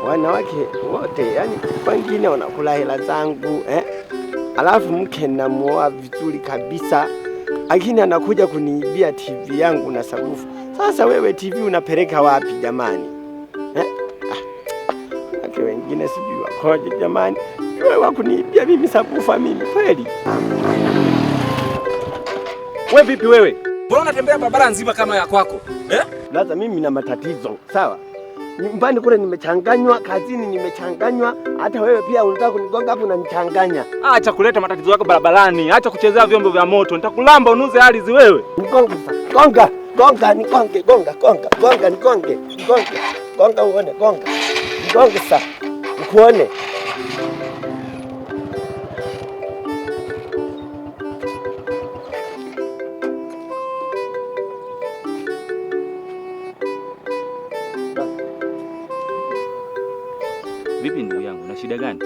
Wanawake wote yani wengine wanakula hela zangu alafu mke namuoa vizuri kabisa, lakini anakuja kuniibia TV yangu na sabufu. Sasa wewe TV unapeleka wapi jamani? Wake wengine sijui wakoje jamani. Wewe wakuniibia mimi sabufa mimi kweli? Wewe vipi wewe? Mbona unatembea barabara nzima kama ya kwako? Laza mimi na matatizo, sawa? Nyumbani kule nimechanganywa, kazini nimechanganywa, hata wewe pia unataka kunigonga hapo unanichanganya. Acha kuleta matatizo yako barabarani, acha kuchezea vyombo vya moto. Nitakulamba unuze ardhi wewe. Nigonga sasa. Gonga nigonge, gonga nigonge. Gonga uone, gonga. Nigonge sasa. Nikuone. Vipi ndugu yangu, na shida gani?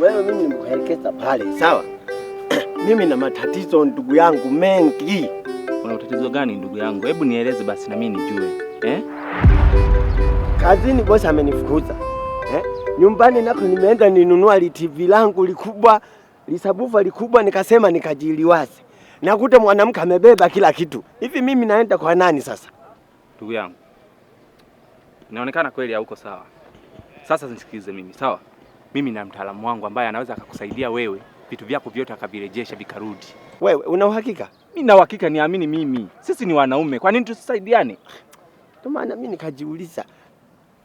Wewe mimi nimekuelekeza pale, sawa? Mimi na matatizo ndugu yangu mengi. Una matatizo gani ndugu yangu? Hebu nieleze basi na mimi nijue. Kazini bosi amenifukuza. Nyumbani nako nimeenda ninunua TV langu likubwa, lisabufa likubwa, nikasema nikajiliwaze. Nakuta mwanamke amebeba kila kitu. Hivi mimi naenda kwa nani sasa? Ndugu yangu, inaonekana kweli hauko sawa. Sasa nisikilize mimi, sawa? Mimi na mtaalamu wangu ambaye anaweza akakusaidia wewe, vitu vyako vyote akavirejesha vikarudi. Wewe una uhakika? Mimi na uhakika, niamini mimi. Sisi ni wanaume, kwa nini tusisaidiane? Ndio maana mimi nikajiuliza.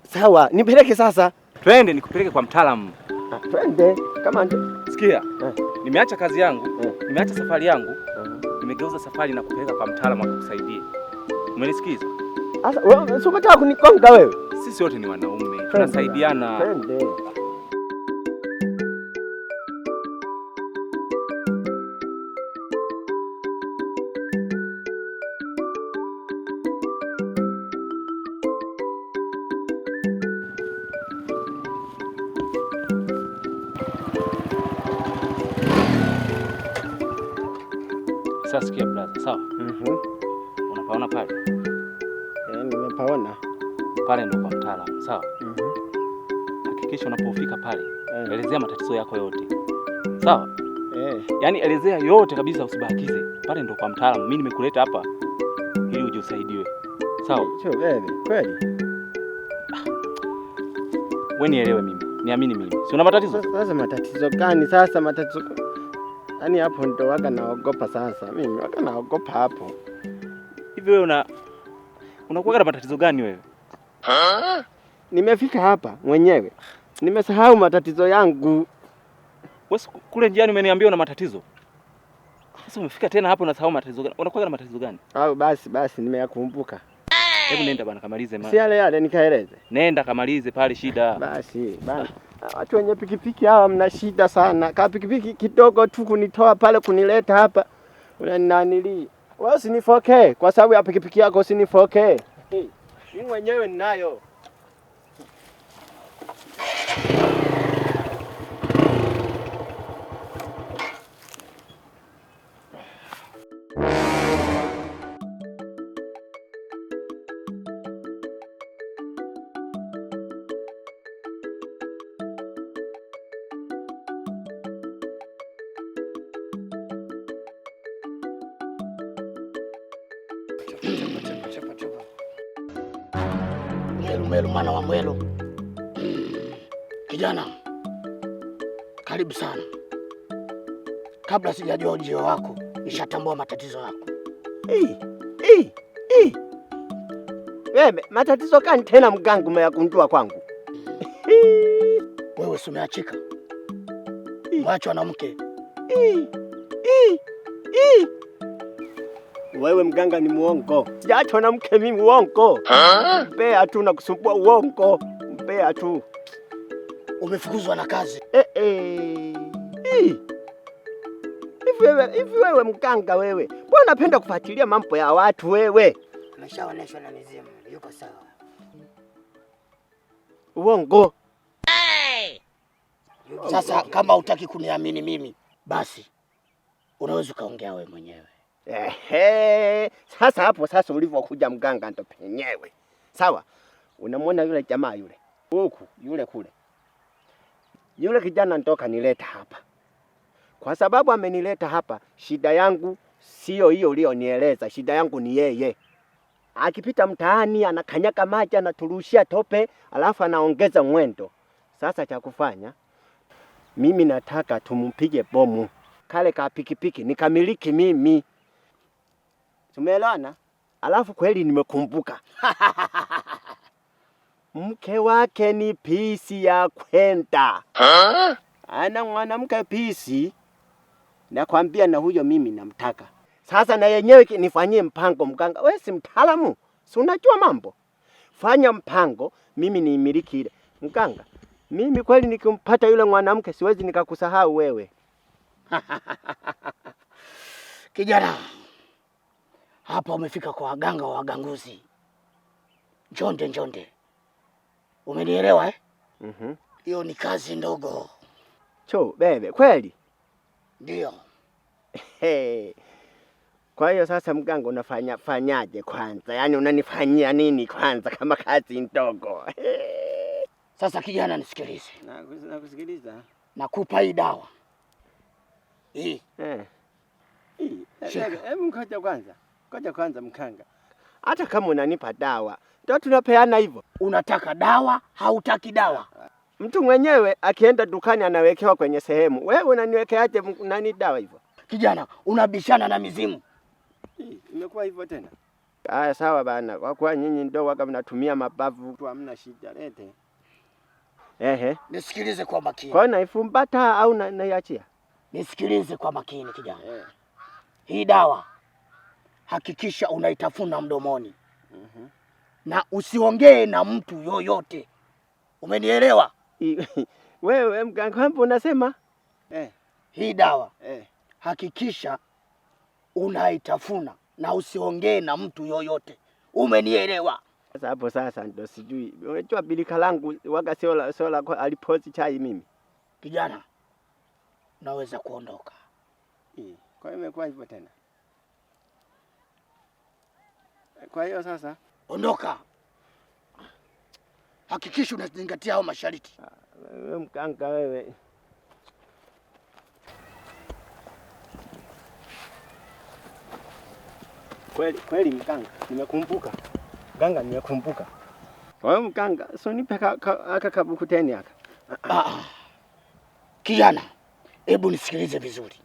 Sawa, nipeleke sasa. Twende nikupeleke kwa mtaalamu. Twende. Kama sikia. Nimeacha kazi yangu, nimeacha safari yangu, nimegeuza safari na kupeleka kwa mtaalamu akusaidie. Umenisikiza? Sasa wewe unataka kunikonga wewe? Sisi wote ni wanaume, tunasaidiana. Twende. Sasa sikia brother, sawa? Unapaona pale? Nimepaona. Pale ndo kwa mtaalamu, sawa? Hakikisha unapofika pale, elezea matatizo yako yote. Sawa? Yaani elezea yote kabisa, usibakize. Pale ndo kwa mtaalamu. Mimi nimekuleta hapa ili uje usaidiwe. Sawa? Sio wewe, kweli? Wewe nielewe mimi. Niamini mimi. Si una matatizo? Sasa matatizo gani sasa matatizo? Yaani hapo ndo waga naogopa sasa. Mimi waga naogopa hapo. Hivi wewe unakuwa na matatizo gani wewe? Nimefika hapa mwenyewe. Nimesahau matatizo yangu. Wewe kule njiani umeniambia una matatizo. Sasa umefika tena hapo unasahau matatizo gani? Unakuwa na matatizo gani? Au basi nimeyakumbuka. Hebu nenda bana kamalize Si yale nikaeleze. Nenda kamalize pale shida. Basi bana. Watu wenye pikipiki hawa mna shida sana. Ka pikipiki kidogo tu kunitoa pale kunileta hapa. Unananili. Wewe usinifokee kwa sababu ya pikipiki yako usinifokee. Mimi mwenyewe ninayo. Mwelu mwana wa Mwelu. Kijana, karibu sana. Kabla sijajua ujio wako, nishatambua matatizo yako. Wewe matatizo gani tena mgangu umeyagundua kwangu? Wewe umeachika. Mwachwa na mke. Wewe mganga ni muongo. Sijaachwa na mke mimi uongo. Mbea tu na kusumbua uongo. Mbea tu. Umefukuzwa na kazi. Hivi wewe mganga wewe. Mbona unapenda kufuatilia mambo ya watu wewe? Ameshaoneshwa na mizimu, yuko sawa. Uongo. Sasa kama hutaki kuniamini mimi, basi unaweza kaongea wewe mwenyewe. Sasa hapo ulivyokuja mganga ndo penyewe. Sawa. Unamwona yule jamaa yule huku, yule kule, yule kijana nitoka nileta hapa, kwa sababu amenileta hapa. Shida yangu sio hiyo ulionieleza, shida yangu ni yeye. Akipita mtaani anakanyaga maji, anaturushia tope, alafu anaongeza mwendo. Sasa cha kufanya, mimi nataka tumpige bomu kale ka pikipiki nikamiliki mimi. Tumeelewana? Alafu kweli nimekumbuka. Mke wake ni pisi ya kwenda. Ana mwanamke pisi. Nakwambia na huyo mimi namtaka. Sasa na yenyewe nifanyie mpango mganga. Wewe si mtaalamu? Si unajua mambo? Fanya mpango, mimi niimiliki ile. Mganga, mimi kweli nikimpata yule mwanamke siwezi nikakusahau wewe. Kijana, hapa umefika kwa waganga wa waganguzi. Njonde. Umenielewa eh? Hiyo ni kazi ndogo. Bebe, kweli? Ndio. Kwa hiyo sasa mganga unafanyaje kwanza? Yaani unanifanyia nini kwanza kama kazi ndogo? Sasa kijana nisikilize. Nakusikiliza. Nakupa hii dawa. Hii. Hebu ngoja kwanza mkanga. Hata kama unanipa dawa, ndio tunapeana hivyo. Unataka dawa, hautaki dawa? Mtu mwenyewe akienda dukani anawekewa kwenye sehemu. Wewe unaniwekeaje nani dawa hivyo? Kijana, unabishana na mizimu. Imekuwa hivyo tena. Haya sawa bana. Kwa kuwa nyinyi ndio waga mnatumia mabavu, tu hamna shida, lete. Nisikilize kwa makini. Kwa naifumbata au naiachia? Nisikilize kwa makini kijana. Hii dawa hakikisha unaitafuna mdomoni. Na usiongee na mtu yoyote. Umenielewa? Wewe mganga wangu unasema? Hii dawa hakikisha unaitafuna na usiongee na mtu yoyote. Umenielewa? Sasa hapo sasa ndo sijui. Unajua bilika langu waga sio la alipozi chai mimi. Kijana, naweza kuondoka. Kwa hiyo imekuwa hivyo tena. Kwa hiyo sasa ondoka. Hakikisha unazingatia hao masharti. Wewe mganga wewe. Kweli mganga, nimekumbuka. Mganga nimekumbuka. Wewe mganga, so nipe aka kabukuteni aka. Kijana, hebu nisikilize vizuri.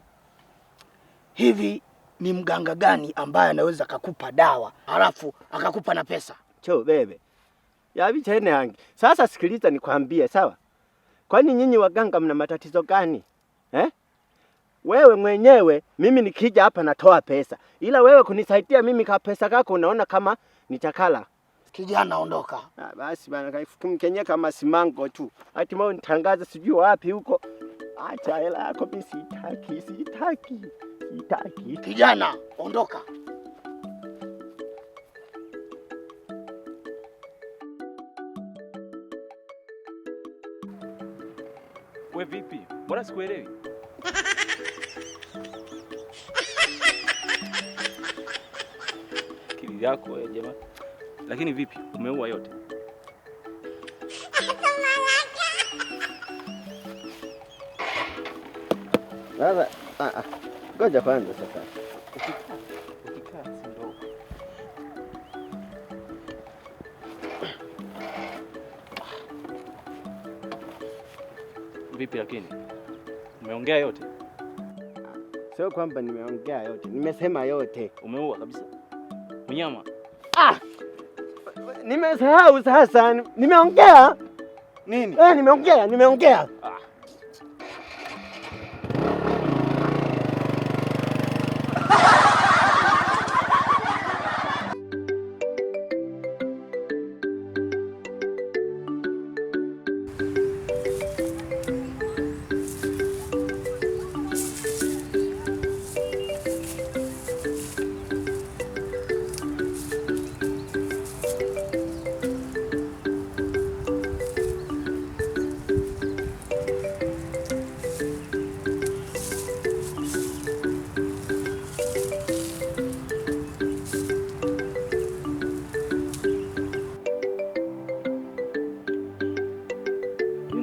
Hivi ni mganga gani ambaye anaweza kukupa dawa halafu akakupa na pesa? Bebe. Yavi tena yangi. Sasa sikiliza nikwambie, sawa? Kwani nyinyi waganga mna matatizo gani? Wewe mwenyewe mimi nikija hapa natoa pesa. Ila wewe kunisaidia mimi kwa pesa kako unaona kama nitakala. Kijana ondoka. Basi bana kaifukumkenye kama simango tu. Ati mao nitangaza sijui wapi huko. Acha hela yako mimi sitaki. Kijana ondoka. We vipi? Mbona sikuelewi? Akili yako wewe jamaa. Lakini vipi? Umeua yote? Sasa ngoja kwanza sasa. Ukikaa si ndogo. Vipi lakini? Umeongea yote? Sio kwamba nimeongea yote, nimesema yote. Umeua kabisa. Unyama. Nimesahau sasa. Nimeongea. Nini? Nimeongea.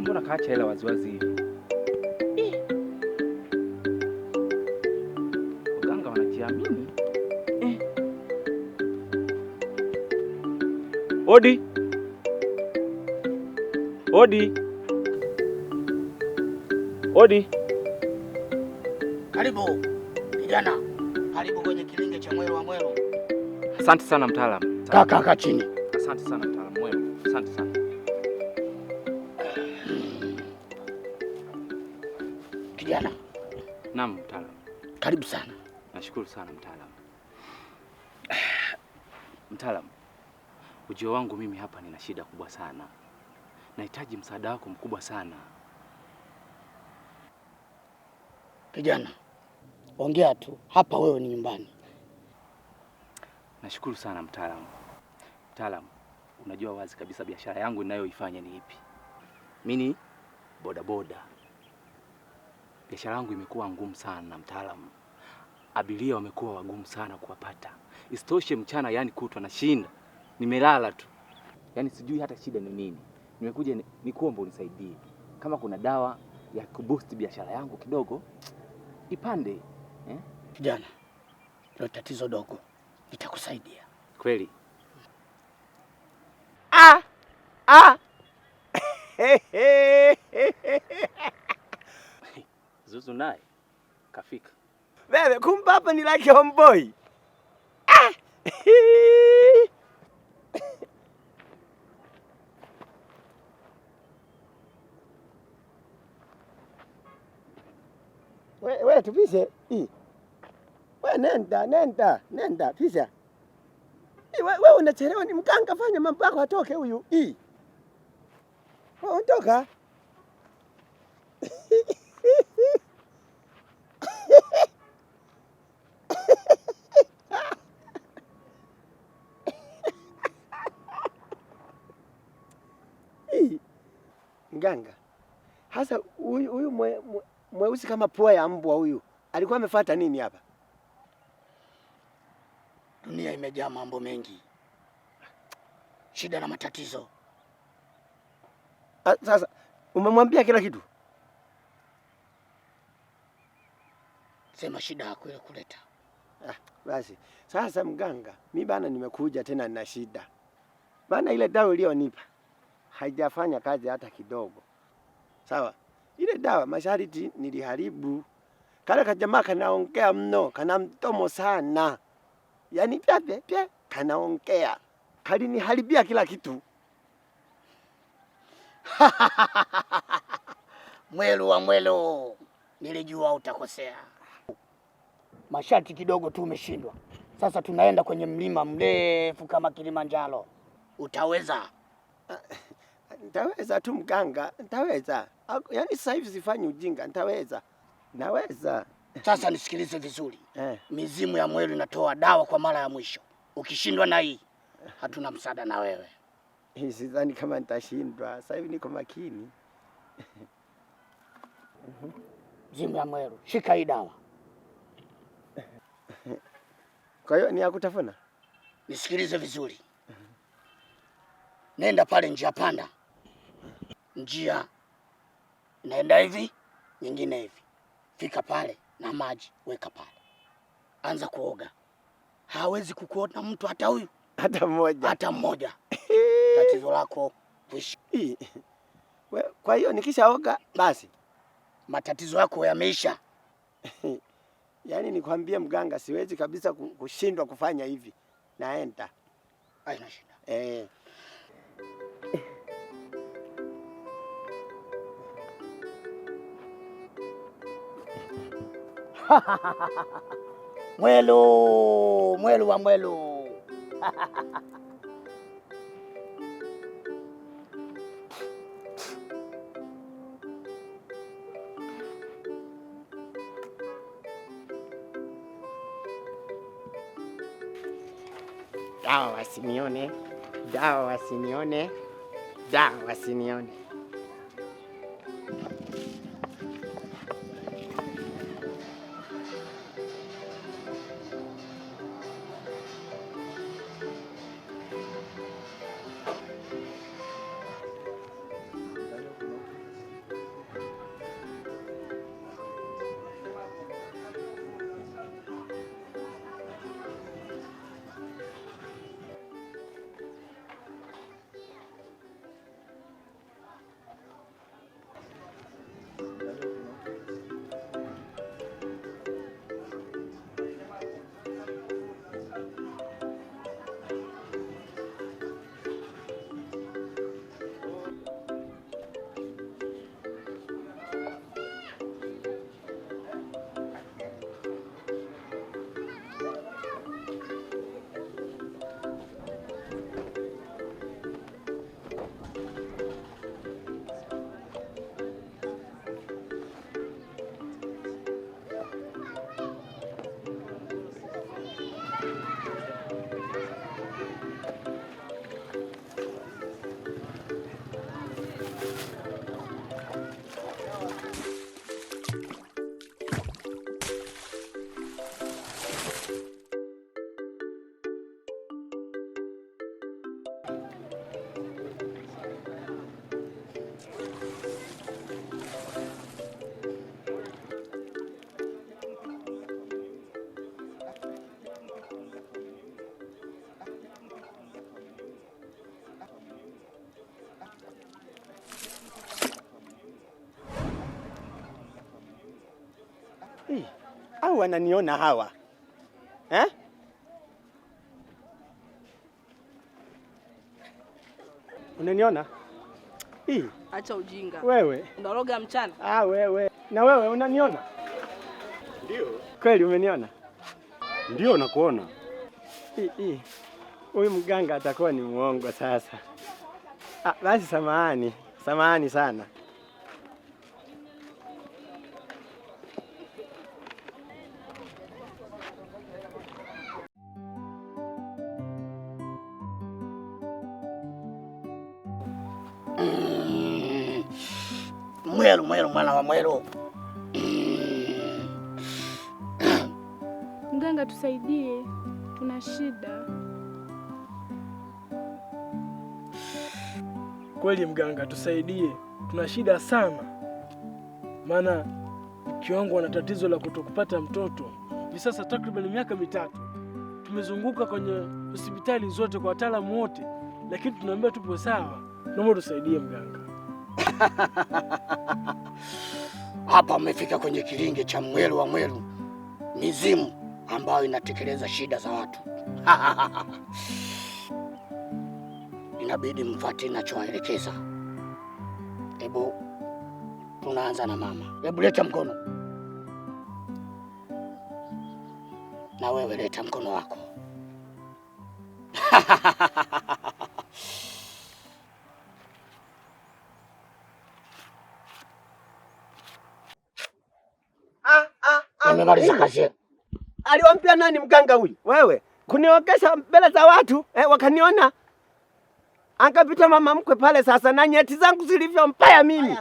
mbona kaacha hela waziwazi hivi? Waganga wanajiamini. Odi. Odi. Odi. Karibu kijana, karibu kwenye kilinge cha Mwelu wa Mwelu. Asante sana mtaalamu. Kaa chini. Asante sana mtaalamu Mwelu. Asante sana. Kijana. Naam mtaalamu. Karibu sana. Nashukuru sana mtaalamu. Mtaalamu, ujio wangu mimi hapa nina shida kubwa sana. Nahitaji msaada wako mkubwa sana. Kijana, ongea tu. Hapa wewe ni nyumbani. Nashukuru sana mtaalamu. Mtaalamu, unajua wazi kabisa biashara yangu ninayoifanya ni ipi? Mimi bodaboda. Biashara yangu imekuwa ngumu sana mtaalamu. Abiria wamekuwa wagumu sana kuwapata. Isitoshe mchana yani kutwa na shinda. Nimelala tu. Yaani sijui hata shida ni nini. Nimekuja nikuombe unisaidie. Kama kuna dawa ya kuboost biashara yangu kidogo ipande. Kijana, hilo tatizo dogo. Nitakusaidia. Kweli? Zuzu naye kafika. Wewe kumbe hapa ni like homeboy. Wewe tupishe. Wewe nenda pisha. Wewe unachelewa, ni mganga, fanya mambo yako atoke huyu. Wewe ondoka. Mganga. Hasa huyu mweusi kama pua ya mbwa huyu. Alikuwa amefuata nini hapa? Dunia imejaa mambo mengi. Shida na matatizo. Sasa umemwambia kila kitu? Sema shida yako ile kuleta. Basi. Sasa mganga, mimi bana nimekuja tena na shida. Bana ile dawa iliyonipa haijafanya kazi hata kidogo. Sawa? Ile dawa mashariti niliharibu. Kale kajamaa kanaongea mno, kana mdomo sana. Yaani pia kanaongea. Kaliniharibia kila kitu. Mwelu wa Mwelu, nilijua utakosea. Masharti kidogo tu umeshindwa. Sasa tunaenda kwenye mlima mrefu kama Kilimanjaro. Utaweza? Nitaweza tu mganga, nitaweza. Yaani sasa hivi sifanyi ujinga, nitaweza. Naweza. Sasa nisikilize vizuri. Mizimu ya Mwelu inatoa dawa kwa mara ya mwisho. Ukishindwa na hii, hatuna msaada na wewe. Sidhani kama nitashindwa. Sasa hivi niko makini. Mizimu ya Mwelu, shika hii dawa. Kwa hiyo ni ya kutafuna? Nisikilize vizuri. Nenda pale njia panda. Njia naenda hivi, nyingine hivi. Fika pale na maji, weka pale. Anza kuoga. Hawezi kukuona mtu hata huyu. Hata mmoja. Hata mmoja. Tatizo lako kuishi. Kwa hiyo nikishaoga basi matatizo yako yameisha. Yaani nikwambie mganga, siwezi kabisa kushindwa kufanya hivi. Naenda. Haina shida. Mwelu, Mwelu wa Mwelu. Dawa wasinione, dawa wasinione, dawa wasinione. au wananiona hawa eh? Unaniona? Acha ujinga. Wewe. Unaloga mchana? Wewe. Na wewe unaniona? Ndio. Kweli umeniona? Ndio nakuona. Huyu mganga atakuwa ni muongo sasa. Basi samahani. Samahani sana. Mwelu, mwana wa Mwelu. Mganga tusaidie, tuna shida. Kweli mganga tusaidie, tuna shida sana. Maana mke wangu ana tatizo la kutokupata mtoto. Ni sasa takriban miaka 3. Tumezunguka kwenye hospitali zote kwa wataalamu wote, lakini tunaambia tupo sawa. Naomba tusaidie mganga. Hapa umefika kwenye kilinge cha Mwelu wa Mwelu, mizimu ambayo inatekeleza shida za watu. Inabidi mfuate ninachowaelekeza. Hebu tunaanza na mama. Hebu leta mkono. Na wewe leta mkono wako. Nimemaliza kazi. Aliwaambia nani mganga huyu? Wewe. Kuniokesha mbele za watu, wakaniona. Angapita mama mkwe pale sasa na nyeti zangu zilivyo mbaya mimi.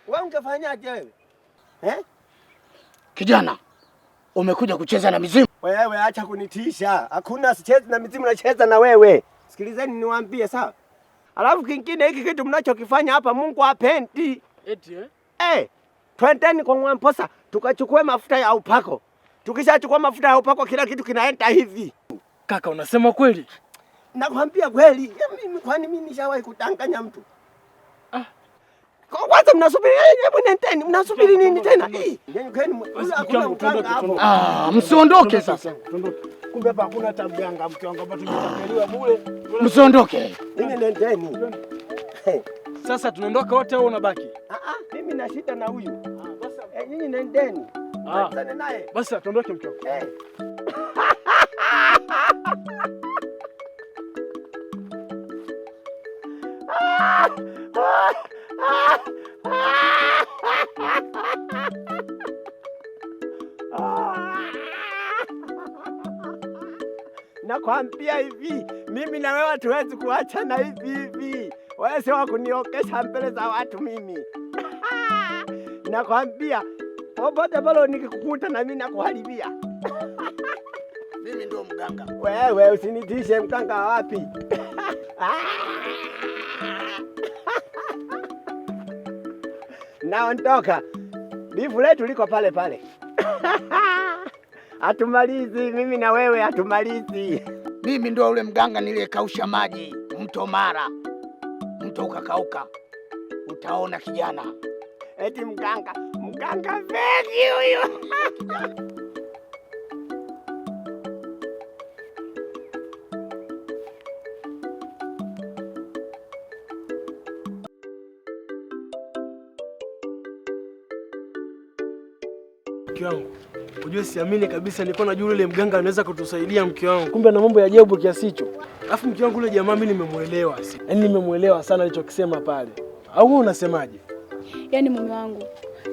Wewe ungefanyaje wewe? Kijana, umekuja kucheza na mizimu? Wewe acha kunitisha. Hakuna sichezi na mizimu, nacheza na wewe. Sikilizeni niwaambie sawa? Alafu kingine hiki kitu mnachokifanya hapa Mungu hapendi. Eti twendeni kwa Mwamposa tukachukue mafuta ya upako. Tukishachukua mafuta ya upako kila kitu kinaenda hivi. Kaka unasema kweli? Nakwambia kweli. Mimi kwani mimi nishawahi kudanganya mtu? Kwanza mnasubiri, hebu nendeni, mnasubiri nini tena? Msiondoke sasa. Kumbe hapa hakuna tabia mke wangu hapa tunatapeliwa bure. Msiondoke. Ninyi nendeni. Sasa tunaondoka wote au unabaki? Mimi na shida na huyu. Ninyi nendeni. Asante naye. Basi tuondoke mke wangu. Nakwambia hivi, mimi na wewe hatuwezi kuachana hivi. Wewe sio wa kuniokesha mbele za watu mimi. Nakwambia, popote pale nikikukuta na mimi nakuharibia. Mimi ndio mganga. Wewe usinitishe, mganga wapi? Naondoka. Bifu letu liko pale pale. Hatumalizi mimi na wewe, hatumalizi. Mimi ndio ule mganga niliyekausha maji mto Mara. Mto ukakauka. Utaona kijana. Eti mganga feki huyu. Mke wangu, unajua siamini kabisa, nilikuwa najua yule mganga anaweza kutusaidia mke wangu. Kumbe ana mambo ya ajabu kiasi hicho. Alafu mke wangu yule jamaa mimi nimemuelewa. Yaani nimemuelewa sana alichokisema pale. Au wewe unasemaje? Yaani mume wangu,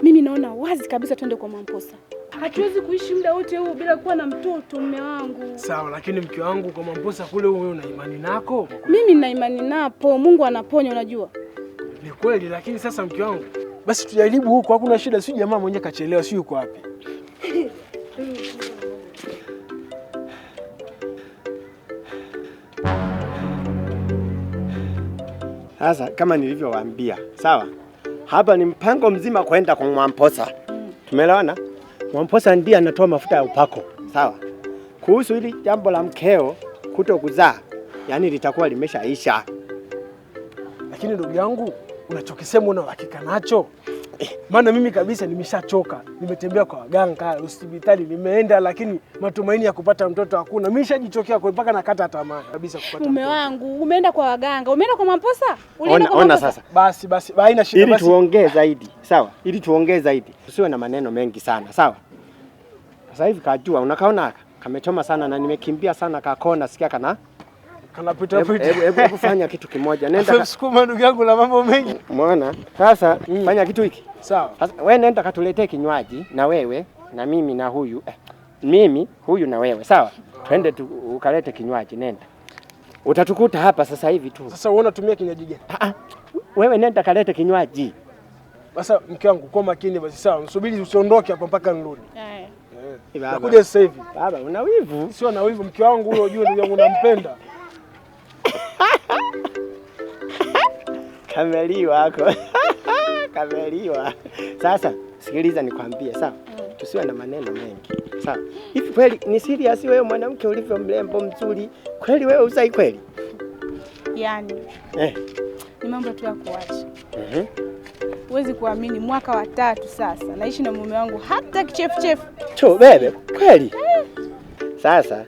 mimi naona wazi kabisa twende kwa Mwamposa. Hatuwezi kuishi muda wote huu bila kuwa na mtoto mume wangu. Sawa, lakini mke wangu kwa Mwamposa kule wewe una imani nako? Mimi nina imani napo, Mungu anaponya unajua. Ni kweli, lakini sasa mke wangu, basi tujaribu huko, hakuna shida. Si jamaa mwenyewe kachelewa, si yuko wapi? Sasa kama nilivyowaambia, sawa? Hapa ni mpango mzima kwenda kwa Mwamposa. Tumeelewana? Mwamposa ndiye anatoa mafuta ya upako, sawa? Kuhusu hili jambo la mkeo kutokuzaa, yani litakuwa limeshaisha. Lakini ndugu yangu, unachokisema una uhakika nacho? Maana mimi kabisa nimeshachoka. Nimetembea kwa waganga, hospitali nimeenda, lakini matumaini ya kupata mtoto hakuna. Mimi nishajichokea kwa mpaka nakata tamaa kabisa kupata mume wangu. Umeenda kwa waganga, umeenda kwa Mamposa? Ona sasa. Basi haina shida. Ili tuongee zaidi, sawa? Ili tuongee zaidi. Tusiwe na maneno mengi sana, sawa? Sasa hivi kajua unakaona kamechoma sana na nimekimbia sana kakona sikia kanapita. Hebu fanya kitu kimoja. Nenda sukuma ndugu yangu na mambo mengi. Umeona? Sasa fanya kitu hiki. Sawa. Sasa wewe nenda katuletee kinywaji na wewe na mimi na huyu. Mimi huyu na wewe, sawa? Twende ukalete kinywaji, nenda. Utatukuta hapa sasa hivi tu. Sasa unaona tumia kinywaji gani? Wewe nenda kalete kinywaji. Sasa mke wangu kwa makini basi, sawa? Msubiri usiondoke hapa mpaka nirudi. Nakuja sasa hivi. Baba, una wivu? Sio na wivu, mke wangu huyo ujue ndugu yangu nampenda. Kameliwa wako. Kameliwa. Sasa sikiliza nikwambie, sawa? Tusiwe na maneno mengi. Sawa? Hivi kweli ni serious wewe mwanamke ulivyo mrembo mzuri? Kweli wewe uzai kweli? Yaani. Ni mambo tu ya kuacha. Huwezi kuamini, mwaka wa 3 sasa naishi na mume wangu hata kichefuchefu. Bebe, kweli? Sasa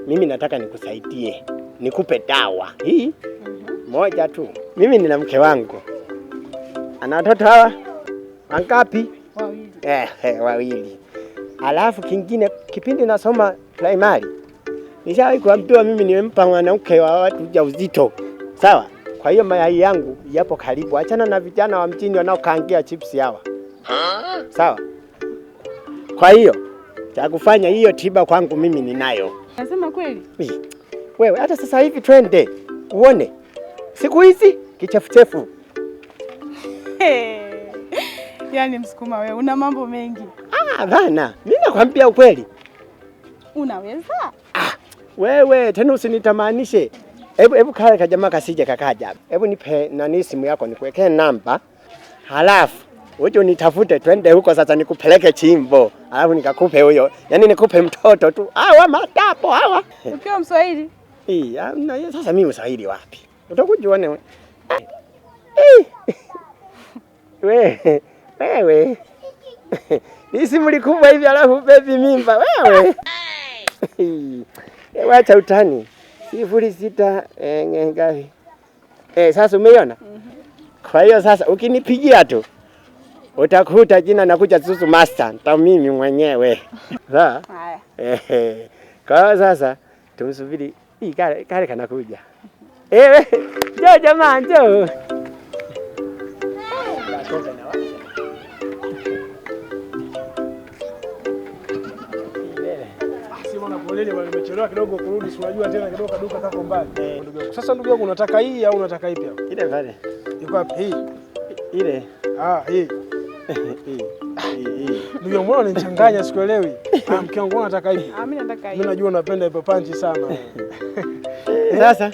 mimi nataka nikusaidie. Nikupe dawa. Hii moja tu. Mimi nina mke wangu. Ana watoto hawa wangapi? 2. 2. Alafu kingine kipindi nasoma primary. Nishawahi kuambiwa mimi nimempa mwanamke wa watu ujauzito. Sawa? Kwa hiyo mayai yangu yapo karibu. Achana na vijana wa mjini wanaokaangia chips hawa. Sawa? Kwa hiyo cha kufanya hiyo tiba kwangu mimi ninayo. Nasema kweli? Wewe hata sasa hivi twende uone. Siku hizi kichefuchefu. Yaani Msukuma wewe una mambo mengi. Bana, mimi nakwambia ukweli. Unaweza? Wewe tena usinitamanishe. Hebu kale kajamaa kasije kakaja. Hebu nipe nani simu yako nikuwekee namba. Halafu uje unitafute twende huko sasa nikupeleke chimbo. Halafu nikakupe huyo. Yaani nikupe mtoto tu. Hawa matapo hawa. Ukiwa Mswahili? Sasa mimi Mswahili wapi? Utakuja uone. Wewe. Ni simu likubwa hivi halafu baby mimba wewe. Wacha utani. 06 ngapi? Sasa umeiona? Kwa hiyo sasa ukinipigia tu utakuta jina nakuja Zuzu Master, ndo mimi mwenyewe. Sawa? Haya. Kwa hiyo sasa tumsubiri kale kanakuja. Njoo jamaa njoo. Poleni bwana, nimechelewa kidogo kurudi, si unajua tena kidogo kaduka kako mbali. Ndugu yangu. Sasa ndugu yangu unataka hii au unataka ipi hapo? Ile pale. Iko wapi hii? Ile. Hii. Ndugu yangu mbona unanichanganya sikuelewi? Mke wangu unataka ipi? Mimi nataka hii. Mimi najua unapenda ipo panchi sana. Sasa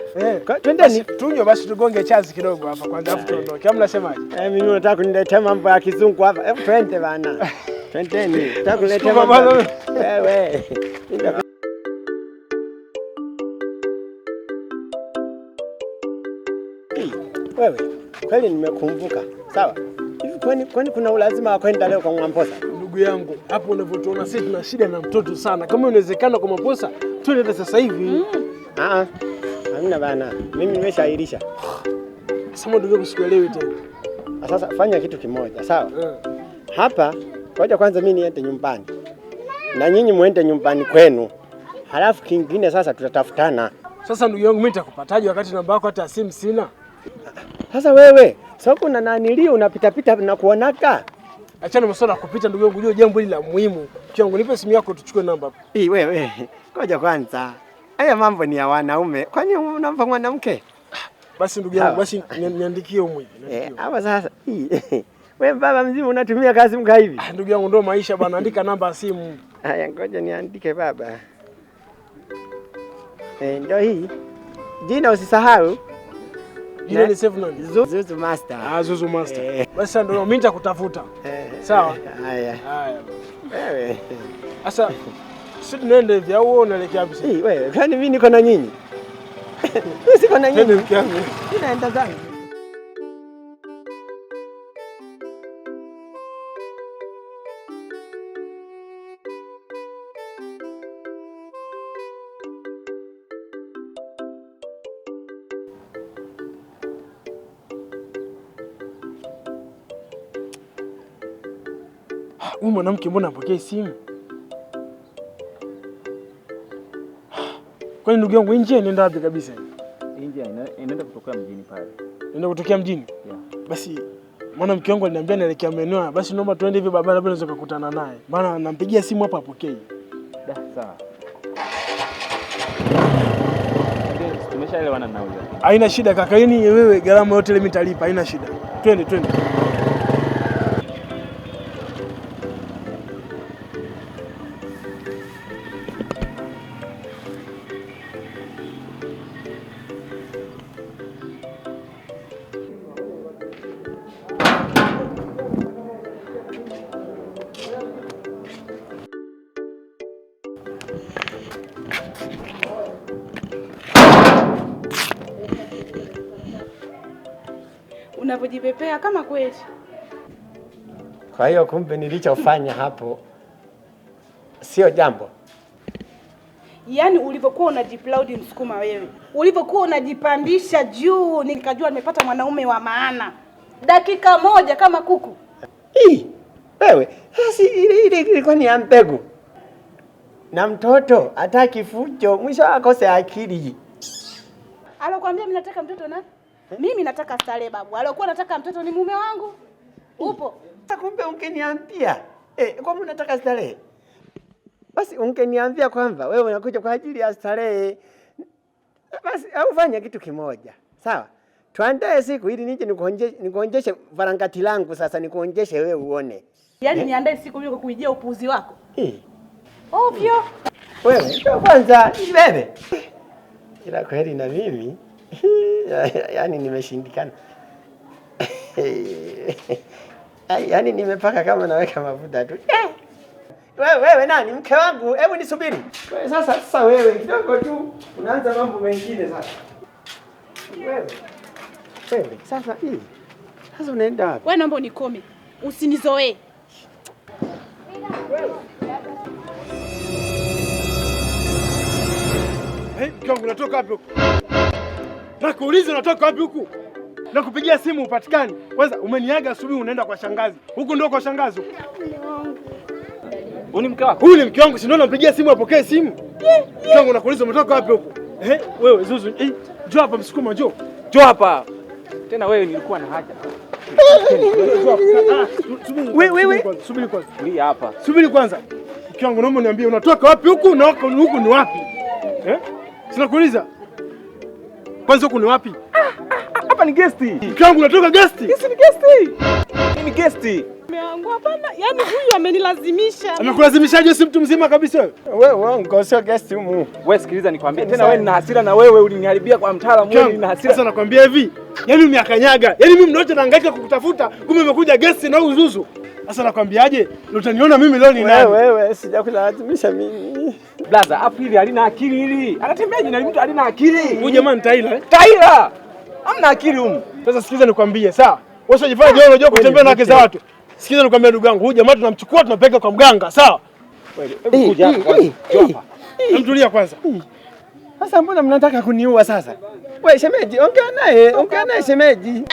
twendeni tunywe basi tugonge chazi kidogo hapa kwanza afu tuondoke. Hamna semaje? Mimi nataka kuniletea mambo ya kizungu hapa. Hebu twende bana. Twendeni. Nataka kuniletea mambo. Wewe. Wewe, kweli nimekumbuka. Sawa? Hivi kwani kuna ulazima wa kwenda leo kwa Mamposa? Ndugu yangu, hapo unavyotuona sisi tuna shida na mtoto sana. Kama inawezekana kwa Mamposa, twende sasa hivi. Hamna bana. Mimi nimeshaahirisha. Sasa ndugu yangu sikuelewi tena. Sasa fanya kitu kimoja, sawa? Hapa, ngoja kwanza mimi niende nyumbani. Na nyinyi muende nyumbani kwenu. Halafu kingine sasa tutatafutana. Sasa ndugu yangu mimi nitakupataje wakati namba yako hata simu sina? Sasa wewe, soko na nanilio unapita na kuonaka. Achana masuala ya kupita ndugu yangu, ndio jambo hili la muhimu. Kiangu nipe simu yako tuchukue namba. Wewe, ngoja kwanza. Haya mambo ni ya wanaume. Kwani unampa mwanamke? Basi ndugu yangu, basi niandikie huko hivi. Hapa sasa. Wewe baba mzima unatumia kazi mka hivi? Ndugu yangu ndio maisha bwana, andika namba ya simu. Haya ngoja niandike baba. Ndio hii. Jina usisahau. Jina ni save nani? Zuzu Master. Zuzu Master. Basi ndio mimi nitakutafuta. Sawa? Haya. Wewe. Sasa sisi tunaenda hivi au wewe unaelekea wapi sasa? Wewe, kwani mimi niko na nyinyi? Mimi siko na nyinyi. Ninaenda zangu. huyu mwanamke mbona apokee simu? Kwani ndugu yangu njia inaenda wapi kabisa? Njia inaenda kutokea mjini pale. Inaenda kutokea mjini? Yeah. Basi mwanamke wangu aliniambia naelekea maeneo, basi naomba tuende hivi barabara, labda naweza kukutana naye. Maana nampigia simu hapa apokee. Da, sawa. Tumeshaelewana na wewe. Haina shida kaka, yani wewe gharama yote ile mimi nitalipa, haina shida. Twende. Unapojipepea kama kweli. Kwa hiyo kumbe nilichofanya hapo sio jambo. Yaani ulivyokuwa unajiplaud Msukuma wewe, ulivyokuwa unajipandisha juu, nikajua nimepata mwanaume wa maana. Dakika moja kama kuku. Wewe, basi ile ilikuwa ni mbegu. Na mtoto hataki fujo, mwisho akose akili. Alokuambia mimi nataka mtoto na? Mimi nataka starehe babu. Alokuwa nataka mtoto ni mume wangu. Upo. Kumbe ungeniambia. Kwa nini unataka starehe? Basi ungeniambia kwamba wewe unakuja kwa ajili ya starehe. Basi au fanya kitu kimoja. Sawa? Tuandae siku ili nije nikuonjeshe varangati langu sasa nikuonjeshe wewe uone. Yaani niandae siku hiyo kuijia upuuzi wako? Ovyo. Wewe kwanza wewe. Ila kweli na mimi yaani nimeshindikana. Yaani nimepaka kama naweka mafuta tu. Wewe nani mke wangu? Hebu nisubiri. Sasa wewe kidogo tu unaanza mambo mengine sasa. Wewe sasa hii. Sasa unaenda wapi? Wewe naomba unikome. Usinizoee. Mke wangu unatoka wapi huko? Nakuuliza unatoka wapi huku? Nakupigia simu upatikani. Kwanza umeniaga asubuhi unaenda kwa shangazi. Huku ndio kwa shangazi. Huyu ni mke wako? Huyu ni mke wangu, si ndio nampigia simu apokee simu. Mke wangu nakuuliza umetoka wapi huku? Wewe Zuzu, njoo hapa Msukuma njoo. Njoo hapa. Tena wewe nilikuwa na haja. Subiri kwanza. Tulia hapa. Subiri kwanza. Mke wangu naomba niambie unatoka wapi huku na huku ni wapi? Sinakuuliza. Kwanza huku ni wapi? Hapa ni guest. Mke wangu unatoka guest? Yes, ni guest. Ni guest. Mume hapana, yaani huyu amenilazimisha. Amekulazimishaje? Si mtu mzima kabisa wewe. Wewe sio guest humu. Wewe sikiliza nikwambie. Tena wewe nina hasira na wewe uliniharibia kwa mtaalamu wewe nina hasira. Sasa nakwambia hivi, yaani umeakanyaga. Yaani mimi ndio nahangaika kukutafuta, kumbe umekuja guest na Zuzu. Sasa nakwambiaje? Utaniona mimi leo ni nani? Wewe sijakulazimisha mimi. Blaza, afu hili halina akili hili. Anatembeaje na mtu halina akili? Huyu jamaa ni Taila. Taila. Hamna akili humu. Sasa sikiza nikwambie, sawa? Wewe usijifanye leo unajua kutembea na wake za watu. Sikiza nikwambia ndugu yangu, huyu jamaa tunamchukua tunapeleka kwa mganga, sawa? Wewe kuja hapa. Mtulia kwanza. Sasa mbona mnataka kuniua sasa? Wewe shemeji, ongea naye shemeji.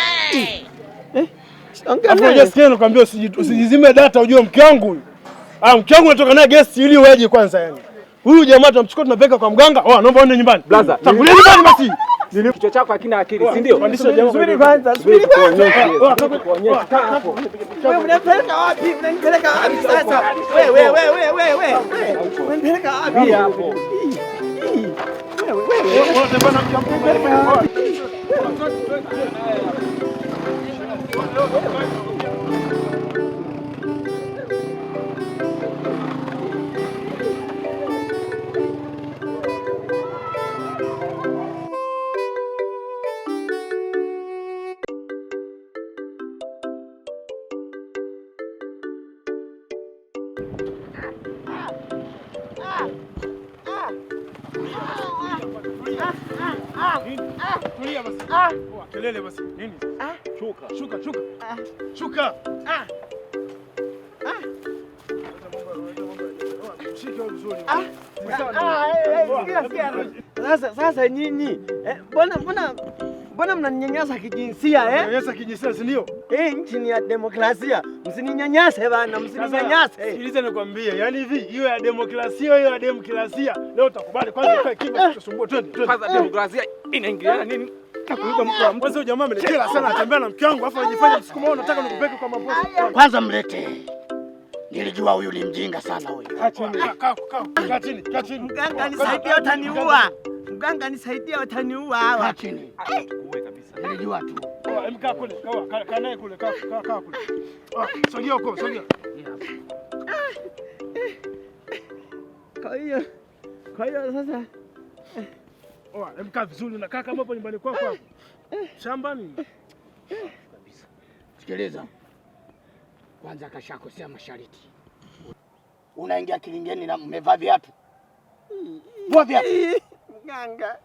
Ongea naye. Afanye sikia nikwambia usijizime data ujue mke wangu huyu. Mke wangu natoka naye guest ili uweje kwanza yani. Huyu jamaa tunamchukua tunapeleka kwa mganga. Naomba uende nyumbani. Blaza, tangulia nyumbani basi. Kichwa chako hakina akili, si ndio? Subiri kwanza. Wewe unapeleka wapi? Unanipeleka wapi sasa? Wewe. Unanipeleka wapi hapo? Wewe. Unatembea na mke wangu. Tulia basi. Kelele basi. Nini? Shuka. Shika vizuri. Sasa nyinyi mbona mnaninyanyasa kijinsia Unanyanyasa kijinsia si ndio? Nchi ni ya demokrasia. Msininyanyase bana, msininyanyase. Sikiliza nikwambie, yani hivi hiyo ya demokrasia hiyo ya demokrasia. Leo utakubali kwanza kwa kimya kusumbua twende. Kwanza demokrasia inaingiliana nini? Nakuiba mke wa mtu. Kwanza jamaa amenikela sana atembea na mke wangu afa ajifanye msukuma unataka nikupeke kwa mabosi. Kwanza mlete. Nilijua huyu ni mjinga sana huyu. Kaa chini. Mganga nisaidie utaniua. Mganga nisaidie utaniua hawa. Kaa chini. Uwe kabisa. Nilijua tu. Mkaa kule, kaa naye kule, kaa kule. Sogea huko, sogea. Kwa hiyo sasa Mkaa vizuri unakaa kama hapo nyumbani kwako hapo. Shambani. Kabisa. Sikiliza. Kwanza kashakosea mashariti. Unaingia kilingeni na mmevaa viatu. Vua viatu. Mganga.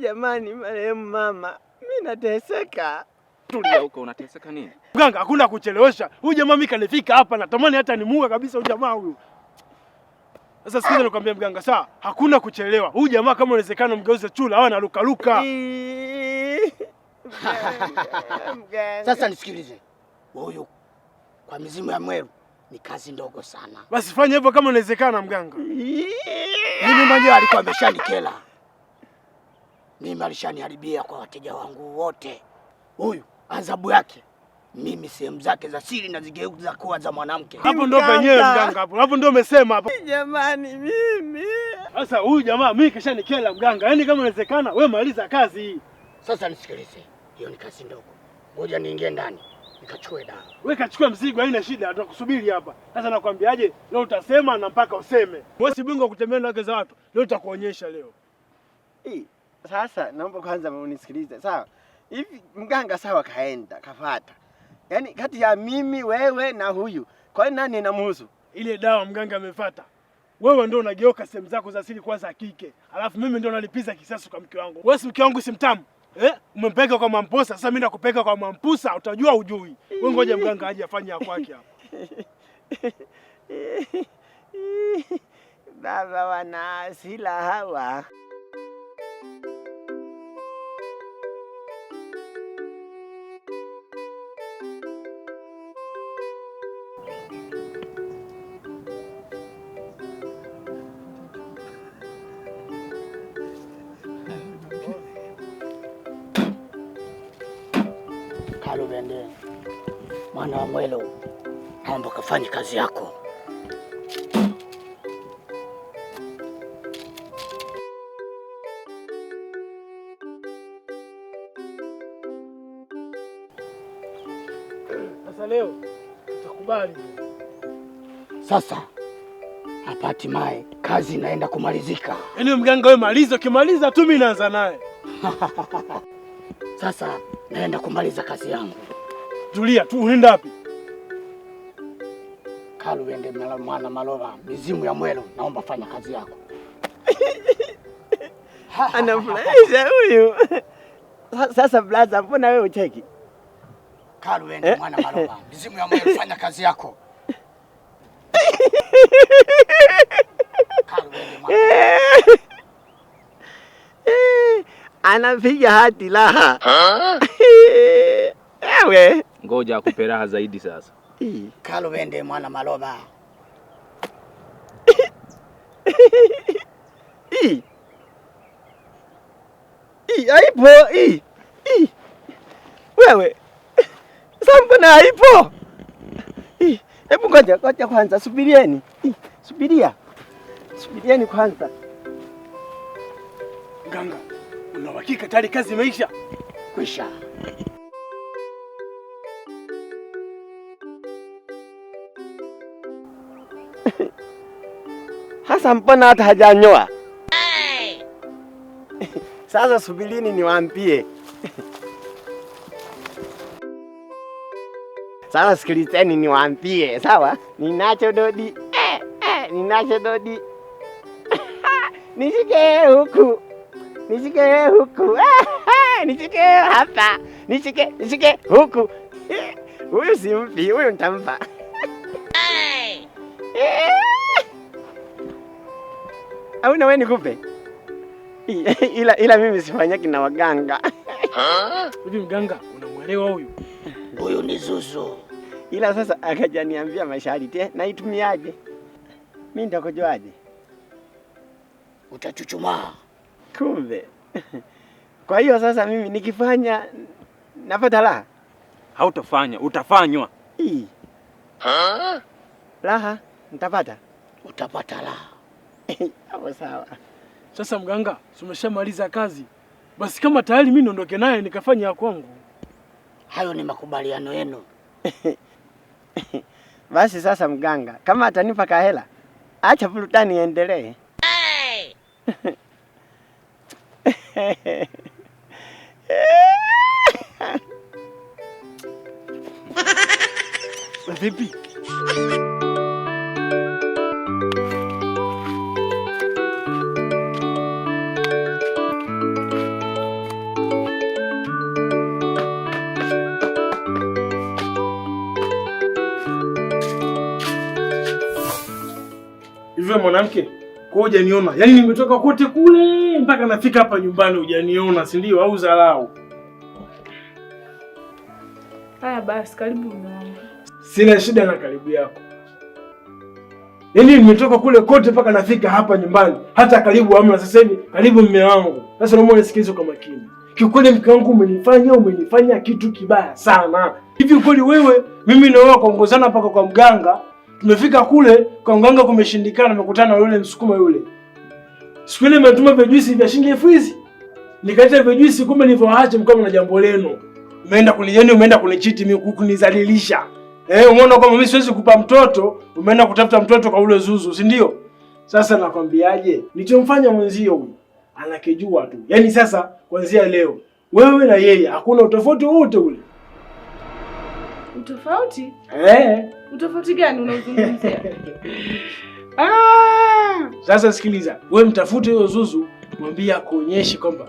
Jamani marehemu mama. Mimi nateseka. Tulia huko, unateseka nini? Mganga hakuna kuchelewesha. Huyu jamaa mimi kanifika hapa natamani hata nimuue kabisa huyu jamaa huyu. Sasa sikiza nikwambia mganga, sawa? Hakuna kuchelewa. Huyu jamaa kama inawezekana mgeuze chula au anaruka. Sasa nisikilize. Huyu kwa mizimu ya Mweru ni kazi ndogo sana. Basi fanya hivyo kama inawezekana mganga. Mimi mwenyewe alikuwa ameshanikela. Mimi alishaniharibia kwa wateja wangu wote. Huyu adhabu yake mimi sehemu zake za siri na zigeuza kuwa za mwanamke. Hapo ndo penyewe mganga hapo. Hapo ndo umesema hapo. Jamani mimi. Sasa huyu jamaa mimi kishanikela mganga. Yaani kama inawezekana wewe maliza kazi hii. Sasa nisikilize. Hiyo ni kazi ndogo. Ngoja niingie ndani nikachukue dawa. Wewe kachukua mzigo, haina shida, tutakusubiri hapa. Sasa nakwambiaje? Leo utasema na mpaka useme. Wewe si bingwa kutembea na wake za watu. Leo tutakuonyesha leo. Sasa naomba kwanza unisikilize, sawa? Hivi mganga sawa kaenda, kafuata. Yaani kati ya mimi, wewe na huyu, kwa nini nani inamhusu? Ile dawa mganga amefuata. Wewe ndio unageuka sehemu zako za siri kwa za kike. Alafu mimi ndio nalipiza kisasi kwa mke wangu. Wewe si mke wangu si mtamu. Umempeka kwa Mamposa, sasa mimi nakupeka kwa Mampusa, utajua ujui. Wewe ngoja mganga aje afanye ya kwake hapa. Baba wana hasira hawa. Kaluvende, mwana wa Mwelo, naomba kafanye kazi yako. Sasa leo utakubali. Sasa hapa hatimaye kazi inaenda kumalizika. Yaani mganga wewe maliza, ukimaliza tu mimi naanza naye. Sasa naenda kumaliza kazi yangu. Tulia tu, unaenda wapi? Kaluvende mwana Maloba, mizimu ya Mwelo, naomba fanya kazi yako. Anafurahisha huyu. Sasa blaza, mbona wewe ucheki? Kaluvende mwana Maloba, mizimu ya Mwelo, fanya kazi yako. Kaluvende mwana. Anapiga hadi laha. Ewe. Ngoja akupe raha zaidi sasa. Kaluvende mwana Maloba. Haipo. Wewe. Mbona haipo? Hebu ngoja kwanza, subirieni. Subirieni kwanza. Mganga, una uhakika tayari kazi imeisha? Kwisha. Hasa mbona hata hajanyoa? Sasa subirini niwaambie. Sasa sikilizeni niwaambie, sawa? Ninacho dodi. Ninacho dodi. Nishike huku. Nishike hapa. Nishike huku. Huyu simpi, huyu nitampa. Au na wewe nikupe? ila mimi sifanyaki na waganga. Hivi mganga unamwelewa huyu? Huyu ni Zuzu. Ila sasa akajaniambia masharti, naitumiaje? Mimi nitakojoaje? Utachuchumaa. Kumbe. Kwa hiyo sasa mimi nikifanya napata raha? Hautafanya, utafanywa. Raha nitapata? Utapata raha. Hapo sawa. Sasa mganga, umeshamaliza kazi. Basi kama tayari mimi niondoke naye nikafanya ya kwangu. Hayo ni makubaliano yenu. Basi sasa mganga, kama atanipa kahela, acha burudani iendelee. Vipi? Hivyo mwanamke, kwa hujaniona. Yaani nimetoka kote kule mpaka nafika hapa nyumbani hujaniona, si ndio? Au dharau? Haya basi, karibu mume wangu. Sina shida na karibu yako. Yaani nimetoka kule kote mpaka nafika hapa nyumbani. Hata karibu hamna, sasa hivi karibu mume wangu. Sasa naomba unisikilize kwa makini. Kiukweli mke wangu umenifanya kitu kibaya sana. Hivi kweli wewe, mimi na wewe kuongozana mpaka kwa mganga. Tumefika kule kwa mganga kumeshindikana, nimekutana na yule msukuma yule. Siku ile nimetuma vijuisi vya shilingi 1000. Nikaita vijuisi, kumbe nilivyoacha mkao na jambo leno. Umeenda kunichiti mimi, kunizalilisha. Umeona kwamba mimi siwezi kupa mtoto, umeenda kutafuta mtoto kwa ule Zuzu, si ndio? Sasa nakwambiaje? Nilichomfanya mwenzio huyu anakijua tu. Yaani sasa kuanzia leo wewe na yeye hakuna utofauti wote ule. Utofauti? Utofauti gani unaozungumzia? Sasa sikiliza, wewe mtafute huyo Zuzu, mwambie akuonyeshe kwamba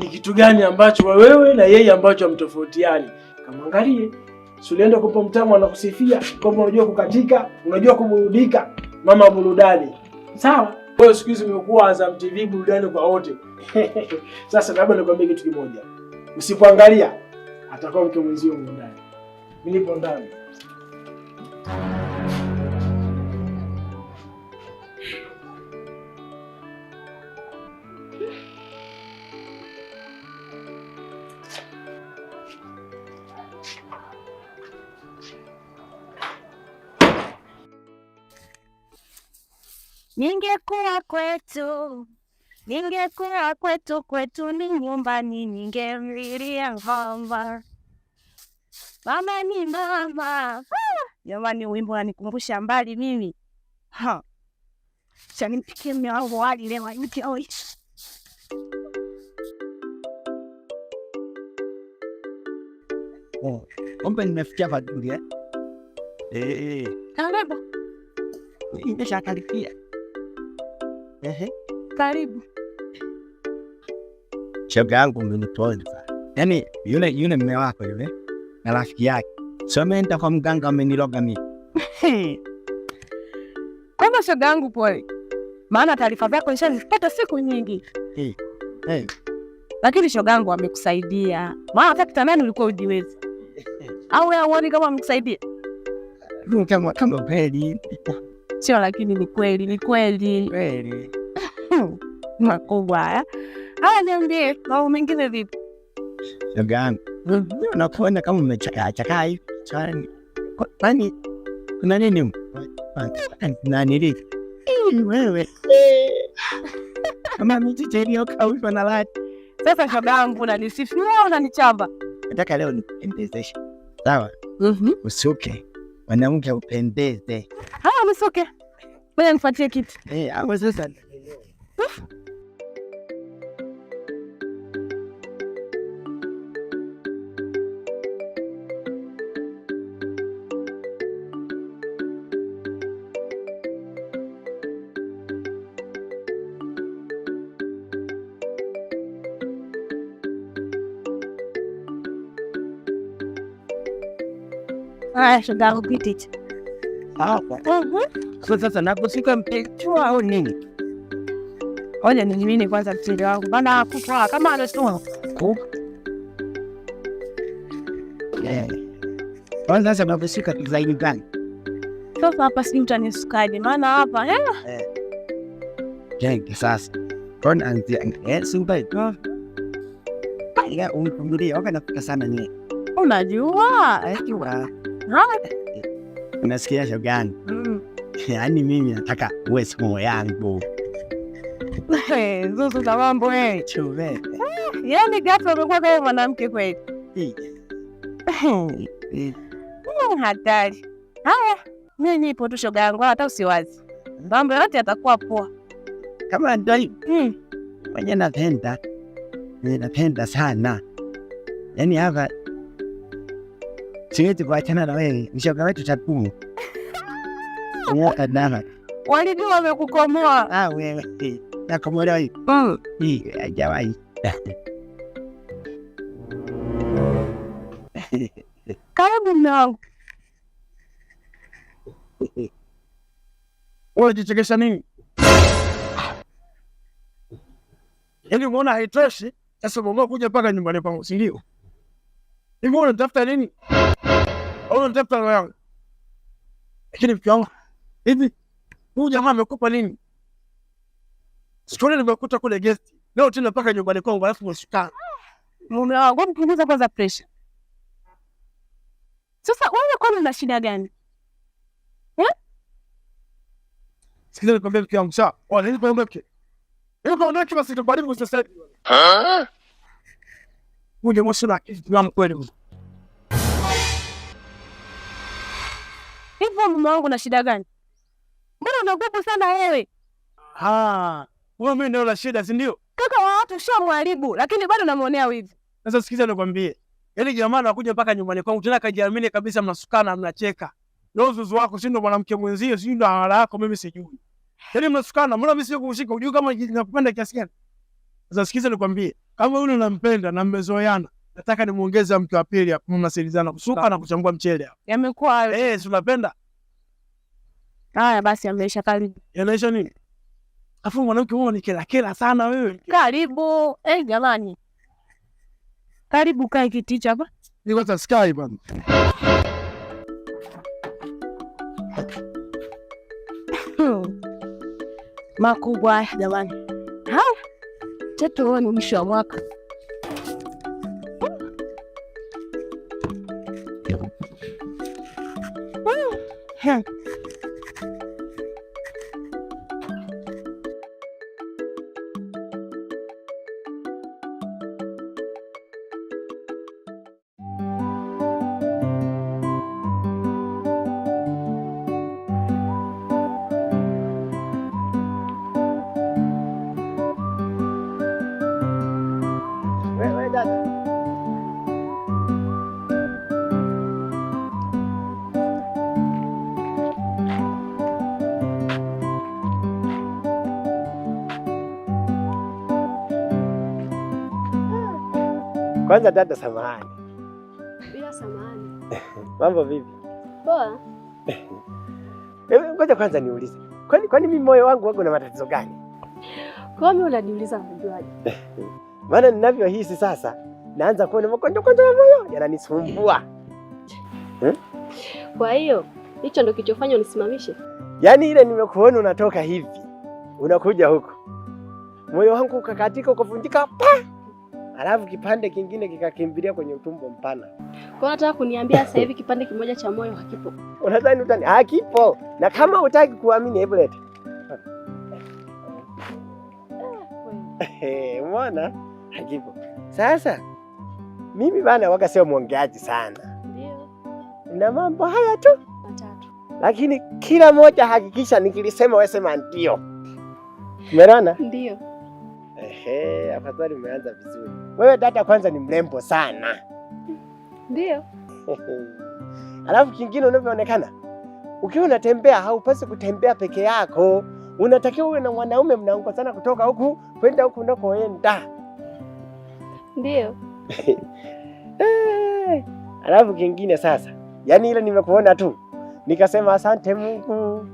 ni kitu gani ambacho wewe na yeye ambacho hamtofautiani. Kamwangalie. Sulienda kupa mtamu anakusifia kwamba unajua kukatika, unajua kuburudika, mama burudani. Sawa? Wewe siku hizi umekuwa Azam TV burudani kwa wote. Sasa labda nikwambie kitu kimoja. Usipoangalia atakuwa mke mwenzio ndani. Mimi nipo ndani. Ningekuwa kwetu ni nyumbani, ningemlilia mama. Mama ni mama. Jamani, wimbo unanikumbusha mbali mimi. Chanimpikie mume wangu wali leo oi. Kumbe nimefikia Fadhili Karibu. Nimeshakaribia. Karibu. Shoga yangu umeniponza. Yaani yule mume wako yule na rafiki yake. Sio ameenda kwa mganga ameniloga mimi. Kwanza shoga yangu pole. Maana taarifa zako nishanipata siku nyingi. Lakini shoga yangu amekusaidia. Maana hata kitamani ulikuwa ujiwezi. Au wewe uone kama amekusaidia? Kama kweli. Sio, lakini ni kweli. Kweli. Makubwa haya. Haya, niambie, mambo mengine vipi? Shoga yangu. Unakuona kama umechakaa hivi. Kwani kuna nini? Nani wewe? Kama mimi tena kaushwa na lati. Sasa shoga yangu unanisifia au unanichamba? Nataka leo nikupendezeshe. Sawa? Usuke. Mwanamke upendeze. Haya, msuke. Ngoja nifuatie kiti. Hapo sasa. Shoga yangu kiti. Hapa. Sasa nakusika mpechua au nini? Ngoja nijimini kwanza mtindi wangu. Maana kufa kama anasema. Kwanza sasa mnafika zaidi gani? Sasa hapa si mtanisukaje? Maana hapa Jengi sasa. Kona anzia simpai. Ya umfungulie waka nafika sana ni. Unajua? Unasikia shogani? Yaani mimi nataka uwe simu yangu. Zuzu za mambo Chuve. Yaani ghafla umekuwa kama mwanamke kweli. Hatari. Haya, mimi nipo tu shoga yangu, hata usiwazi. Mambo yote yatakuwa poa. Kama ndio mwenye napenda sana. Yaani hapa siwezi kuachana na wewe, ni shoga wetu tatu. Walijua wamekukomoa. Wewe. Nakomoa hivi. Hii hajawahi. Karibu mume wangu. Wewe jichekesha nini? Yaani umeona haitoshi? Sasa umeamua kuja mpaka nyumbani kwangu, si ndio? Hivi unatafuta nini? Au unatafuta roho yangu? Lakini mke wangu, hivi huyu jamaa amekupa nini? Sikoni nimekuta kule guest. Leo tena mpaka nyumbani kwangu alafu unashikana. Mume wangu, mpunguza kwanza pressure. Sasa wewe kwani una shida gani? Sikiza nikwambie mke wangu, sawa? Nini kwa mke? Kwa nini kama sitabadili kwa sasa? Uje msuna kitu kweli. Hivyo mume wangu una shida gani? Mbona unaogopa sana wewe? Wewe mimi ndio la shida, si ndio? Kaka wa watu shamharibu, lakini bado namuonea wivu. Sasa sikiza nikwambie. Yaani jamaa anakuja mpaka nyumbani kwangu tena kajiamini kabisa, mnasukana mnacheka. Leo zuzu wako si ndo mwanamke mwenzio, si ndo hala yako, mimi sijui. Yaani mnasukana, mbona mimi sio kushika, unajua kama nakupenda kiasi gani? Sasa sikiza nikwambie, kama yule unampenda na mmezoeana, nataka nimuongeze mke wa pili hapo, mnasikilizana kusuka na kuchambua mchele hapo. Yamekuwa hayo. Si unapenda? Haya basi ameisha, karibu. Yanaisha nini? Afu mwanamke wewe ni kela sana wewe. Karibu. Jamani. Karibu kae kiti hapa. Niko hata sky bwana. Makubwa jamani. Tatu ni mwisho wa mwaka. Kwanza dada, samahani. Bila samahani. Mambo vipi? Poa. Ngoja kwanza niulize. Kwani mimi moyo wangu wako na matatizo gani? Kwa nini unaniuliza unajuaje? Maana ninavyohisi sasa naanza kuona makonjo ya moyo yananisumbua. Kwa hiyo hicho ndio kilichofanya unisimamishe? Yaani ile nimekuona unatoka hivi, unakuja huko, moyo wangu ukakatika ukavunjika pa, alafu kipande kingine kikakimbilia kwenye utumbo mpana. Kwa nataka kuniambia sasa hivi kipande kimoja cha moyo hakipo? Unadhani utani? Hakipo. Na kama hutaki kuamini, hebu leta. Umeona? Hakipo. Sasa mimi bana waga sio mwongeaji sana. Ndio. Na mambo haya tu matatu. Lakini kila moja hakikisha nikilisema wewe sema ndio. Umeona? Ndio. Afadhali umeanza vizuri. Wewe dada kwanza ni mrembo sana. Ndio. Alafu kingine unavyoonekana, ukiwa unatembea haupasi kutembea peke yako. Unatakiwa uwe na mwanaume mnaongozana kutoka huku kwenda huku unakoenda. Ndio. Alafu kingine sasa, yaani ile nimekuona tu nikasema asante Mungu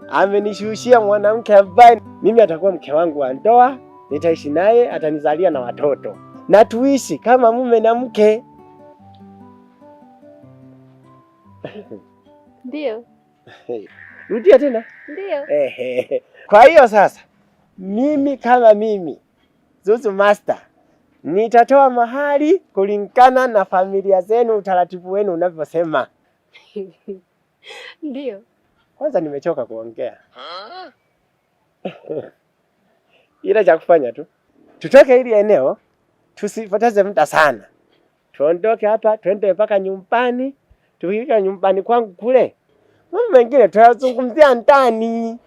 amenishushia mwanamke ambaye mimi atakuwa mke wangu wa ndoa, nitaishi naye, atanizalia na watoto, na tuishi kama mume na mke. Ndio. Rudia tena. Ndio. Kwa hiyo sasa mimi kama mimi Zuzu Master nitatoa mahari kulingana na familia zenu, utaratibu wenu unavyosema. Ndio. Kwanza nimechoka kuongea. Ila cha kufanya tu tutoke hili eneo, tusipoteze muda sana. Tuondoke hapa, twende mpaka nyumbani. Tukifika nyumbani kwangu kule, mambo mengine tutazungumzia ndani.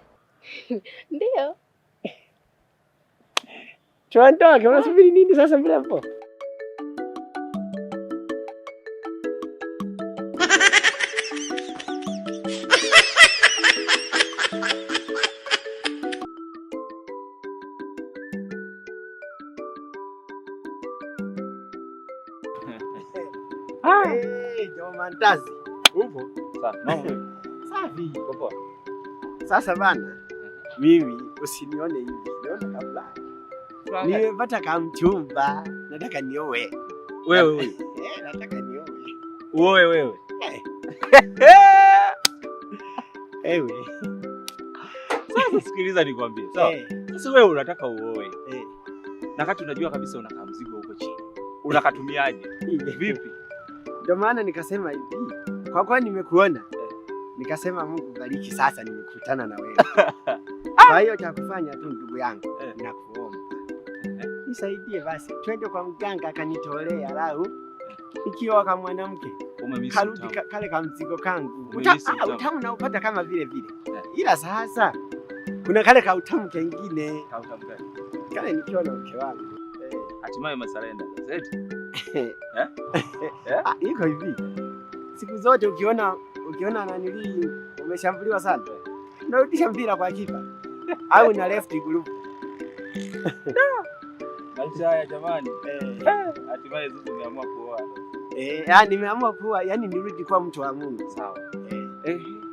Ndio. Tuondoke, unasubiri nini sasa mrembo? Mandazi. Upo? Safi. Mambo safi. Poa. Sasa bana, mimi usinione hivi. Nione kabla. Nimepata kamchumba, nataka nioe. Wewe. Nataka nioe. Uoe wewe. Ewe. Sasa sikiliza nikwambie. Sawa. Sasa wewe unataka uoe. Na kati unajua kabisa unakaa mzigo huko chini. Unakatumiaje? Vipi? Ndio maana nikasema hivi. Kwa kuwa nimekuona, nikasema Mungu bariki sasa nimekutana na wewe. Kwa hiyo cha kufanya tu ndugu yangu, ninakuomba. Nisaidie basi. Twende kwa mganga akanitolea lau. Ikiwa kama mwanamke, karudi kale kama mzigo kangu. Utamu na upata kama vile vile. Ila sasa kuna kale ka utamu kengine. Ka utamu gani? Kale nikiwa na mke wangu. Hatimaye masalenda gazeti. Iko hivi. Siku zote ukiona nanili umeshambuliwa sana, unarudisha mpira kwa kipa au na left group. Maisha haya jamani. Hatimaye Zuzu umeamua kuoa. Nimeamua kuoa, yani nirudi kwa mtu wa Mungu. Sawa.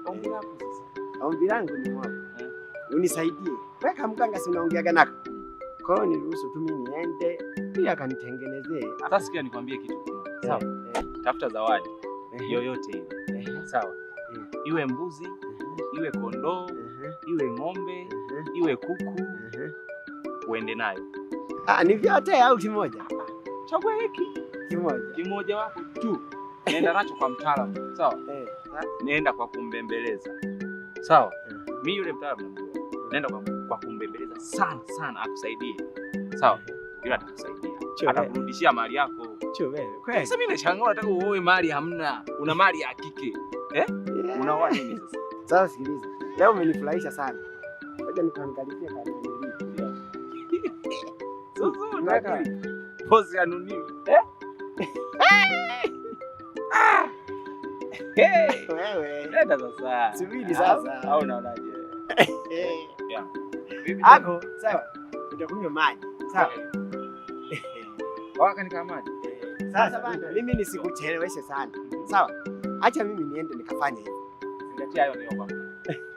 Ombi lako sasa. Ombi langu ni moja. Unisaidie. Weka mganga, si unaongeaga nako. Kwa hiyo niruhusu tu mimi niende ili akanitengenezee. Sasa sikia nikwambie kitu kimoja. Sawa. Tafuta zawadi yoyote ile. Sawa. Iwe mbuzi, iwe kondoo, iwe ng'ombe, iwe kuku. Uende nayo. Ni vyote au kimoja? Chagua hiki. Kimoja wako tu. Nenda nacho kwa mtaalamu. Sawa? Nenda kwa kumbembeleza. Sawa? Mimi yule mtaalamu namjua. Nenda kwa kumbembeleza sana akusaidie. Sawa? Yule atakusaidia. Atakurudishia mali yako. Kweli. Sasa mimi nashangaa unataka uoe mali hamna. Una mali ya kike. Unaoa nini sasa? Sasa sikiliza. Leo umenifurahisha sana. Ngoja nikaangalizie kama ni Zuzu, nataka pose ya nuni. Wewe. Nenda sasa. Subiri sasa. Au unaonaje? Ako, sawa. Utakunywa maji. Sawa. Waka nika maji. Sasa bana, mimi nisikucheleweshe sana. Sawa? Acha mimi niende nikafanye hivyo. Zingatia hayo niomba.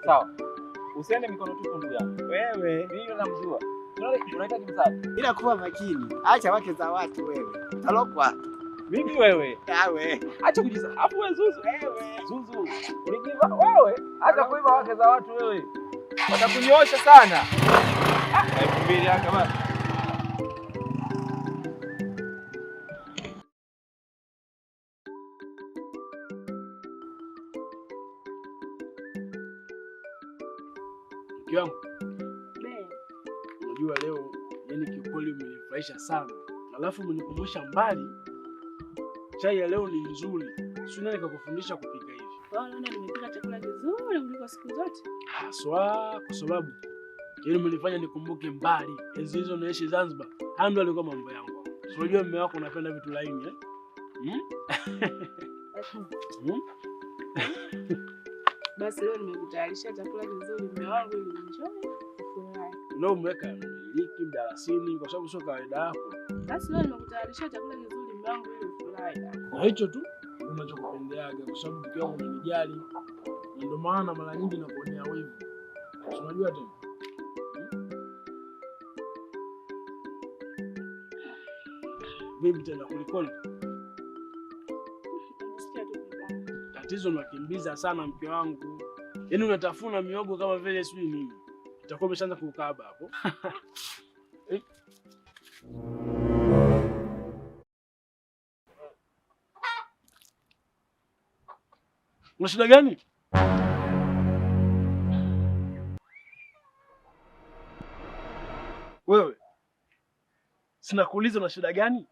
Sawa. Usiende mikono tupu ndugu yangu. Wewe. Mimi namjua. Unahitaji msaada. Bila kuwa makini. Acha wake za watu wewe. Utalokwa. Mimi wewe. Yawe. Acha kujisa. Hapo wewe Zuzu. Wewe. Zuzu. Ulijiva wewe. Acha kuiba wake za watu wewe. Watakunyoosha sana. 2000 haka bana. Yangu. Unajua leo yani kiukweli umenifurahisha sana. Alafu umenikumbusha mbali. Chai ya leo ni nzuri. Sio nani kakufundisha kupika hivi? Naona nimepika chakula kizuri kuliko siku zote. Haswa kwa sababu yani umenifanya nikumbuke mbali. Enzi hizo naishi Zanzibar. Hayo ndio alikuwa mambo yangu. Unajua mume wako unapenda vitu laini Basi leo nimekutayarishia chakula kizuri mume wangu ili enjoy. Leo umeweka miliki, mdalasini kwa sababu sio kawaida yako. Basi leo nimekutayarishia chakula kizuri mume wangu ili ufurahi. Na hicho tu unachokupendeaga kwa sababu mke wangu unanijali. Ndio maana mara nyingi nakuonea wivu. Unajua tena? Vipi tena kulikoni? Tatizo unakimbiza sana mke wangu. Yaani unatafuna miogo kama vile sijui nini. Utakuwa umeshaanza kukaba hapo. Una shida gani? Wewe. Sina kuuliza una shida gani?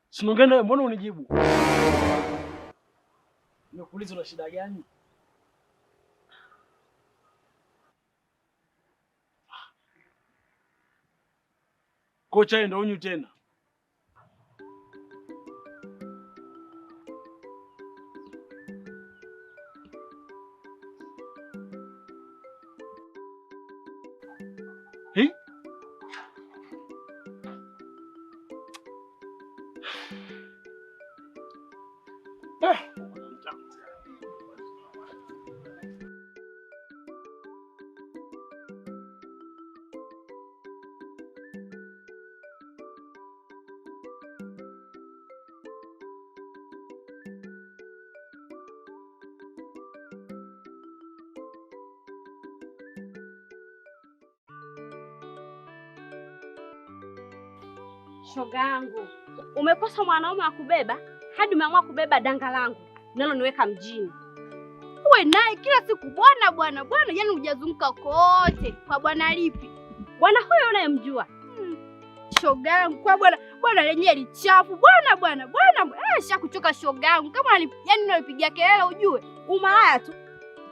Sinaongea nawe, mbona unijibu? Nimekuuliza una shida gani? Kocha ndio unyu tena. Hii? Shoga yangu, umekosa mwanaume wa kubeba hadi umeamua kubeba danga langu nalo niweka mjini. Uwe naye kila siku bwana, yaani hujazunguka kote kwa bwana lipi? Bwana huyo unayemjua. Shoga yangu, kwa bwana lenyewe lichafu. Bwana. Shakuchoka shoga yangu. Kama yaani unalipigia kelele ujue. Umalaya tu.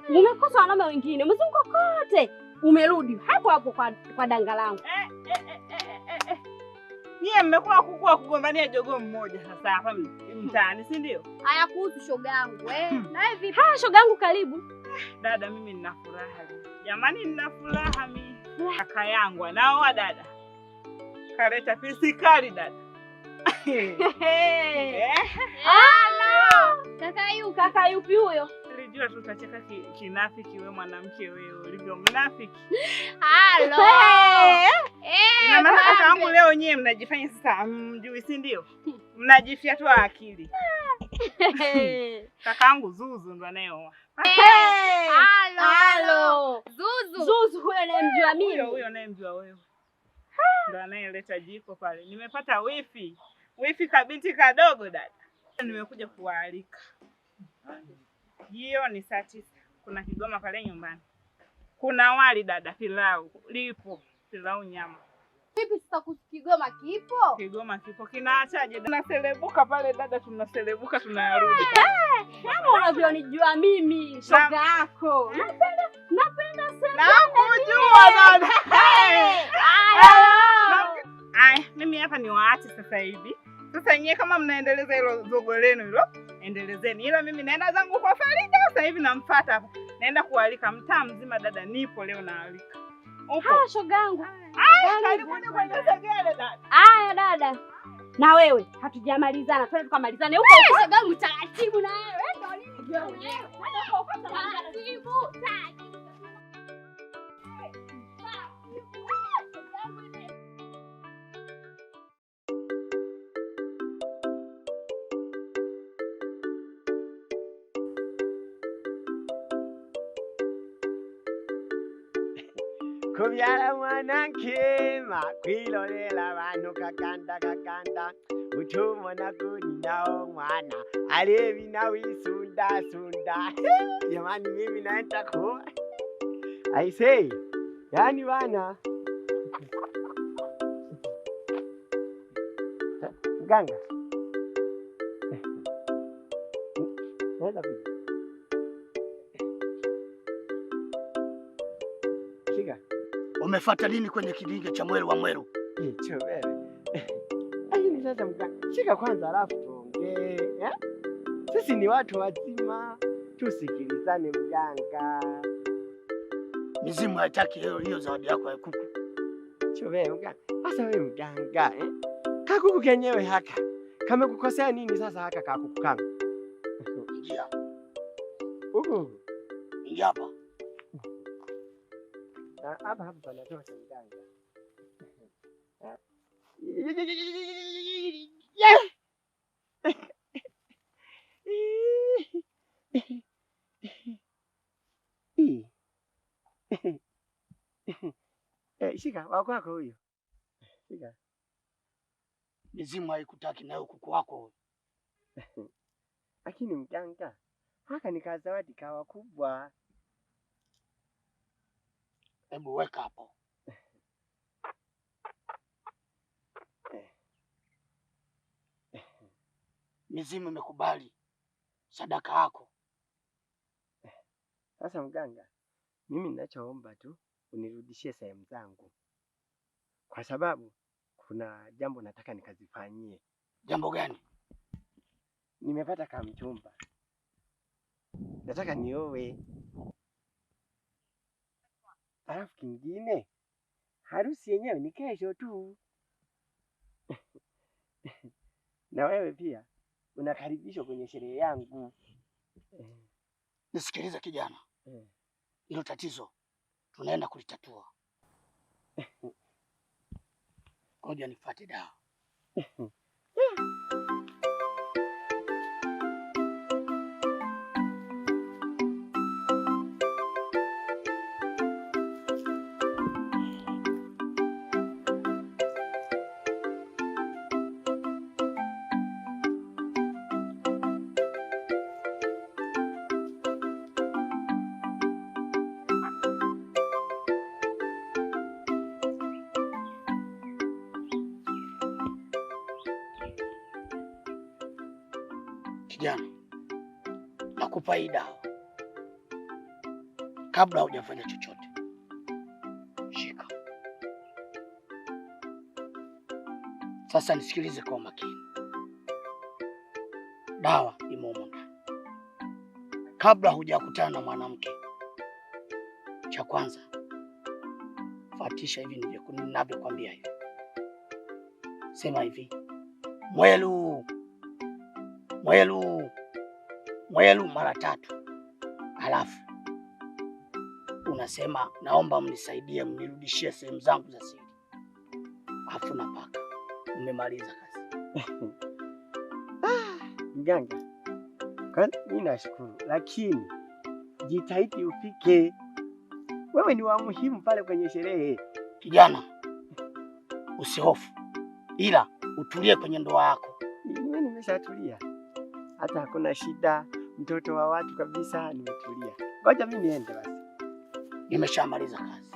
Umekosa wanaume wengine, umezunguka kote. Umerudi hapo kwa danga langu. Nyie mmekuwa kuku wa kugombania jogoo mmoja sasa hapa mtaani, si ndio? Haya kuhusu shoga yangu. Na wewe vipi? Haya shoga yangu karibu. Dada mimi nina furaha. Jamani nina furaha mimi. Kaka yangu anaoa dada. Kaleta pisikali dada. Kaka yupi huyo? Nilijua tutacheka kinafiki wewe mwanamke wewe ulivyo mnafiki. Halo. Ina maana kaka yangu leo nyewe mnajifanya sasa mjui, si ndio? Mnajifyatua akili. Kaka yangu Zuzu ndo anayeoa. Halo. Zuzu huyo anayemjua mimi. Huyo anayemjua wewe. Ndo anayeleta jiko pale. Nimepata wifi kabinti kadogo dada. Nimekuja kuwaalika. Hiyo ni saa 9. Kuna kigoma pale nyumbani. Kuna wali dada, pilau lipo, pilau nyama. Vipi sasa kigoma kipo? Kigoma kipo. Kinaachaje? Tunaselebuka pale dada, tunaselebuka tunarudi. Kama unavyonijua mimi, shoga yako. Napenda sana. Nakujua dada. Mimi hapa ni waache sasa hivi. Sasa nyie kama mnaendeleza hilo zogo lenu hilo, endelezeni. Ila mimi naenda zangu kwa Farida sasa hivi namfuata hapa. Naenda kualika mtaa mzima dada, nipo leo naalika. Haya shoga yangu. Karibuni kwenye segele dada. Haya dada. Na wewe hatujamalizana. Twende tukamalizane huko. Shoga yangu taratibu na wewe. Ndio nini? Taratibu. Kubyara mwanakema kwilorela abantu kaganda utumona kuni nao mwana alevi na wisunda jamani mimi naenda kuoa. I say yani bana ganga nenda kuja shika. Umefuata nini kwenye kidinge cha Mweru wa Mweru? Chobere. Lakini sasa mganga, shika kwanza alafu tuongee. Sisi ni watu wazima, tusikilizane mganga. Mizimu haitaki hiyo zawadi yako ya kuku. Chobere mganga. Sasa wewe mganga, kakuku kenyewe haka. Kama kukosea nini sasa haka kakuku kangu? Ingia. Huko. Ingia hapa. hapa panatosha mganga. Shika wakwako huyo. Shika. Mizimu haikutaki nayo kuku wako. Lakini mganga, haka ni kazawadi kawa kubwa. Hebu weka hapo. Mizimu imekubali sadaka yako. Sasa mganga, mimi ninachoomba tu unirudishie sehemu zangu, kwa sababu kuna jambo nataka nikazifanyie. Jambo gani? Nimepata kamchumba, nataka niowe. Alafu kingine, harusi yenyewe ni kesho tu. Na wewe pia unakaribishwa kwenye sherehe yangu. Nisikilize kijana, hilo tatizo tunaenda kulitatua. Ngoja nifuate dawa. Kijana, nakupa hii dawa kabla hujafanya chochote. Shika. Sasa nisikilize kwa makini. Dawa imo humo ndani. Kabla hujakutana na mwanamke, cha kwanza fuatisha hivi ninavyokuambia hivi. Sema hivi: Mwelu, Mwelu, Mwelu mara 3. Alafu unasema naomba mnisaidie mnirudishie sehemu zangu za siri. Alafu napaka. Umemaliza kazi. Mganga, mimi nashukuru, lakini jitahidi ufike. Wewe ni wa muhimu pale kwenye sherehe. Kijana, usihofu, ila utulie kwenye ndoa yako. Mimi nimeshatulia, hata hakuna shida, mtoto wa watu kabisa, nimetulia. Ngoja mimi niende basi. Nimeshamaliza kazi.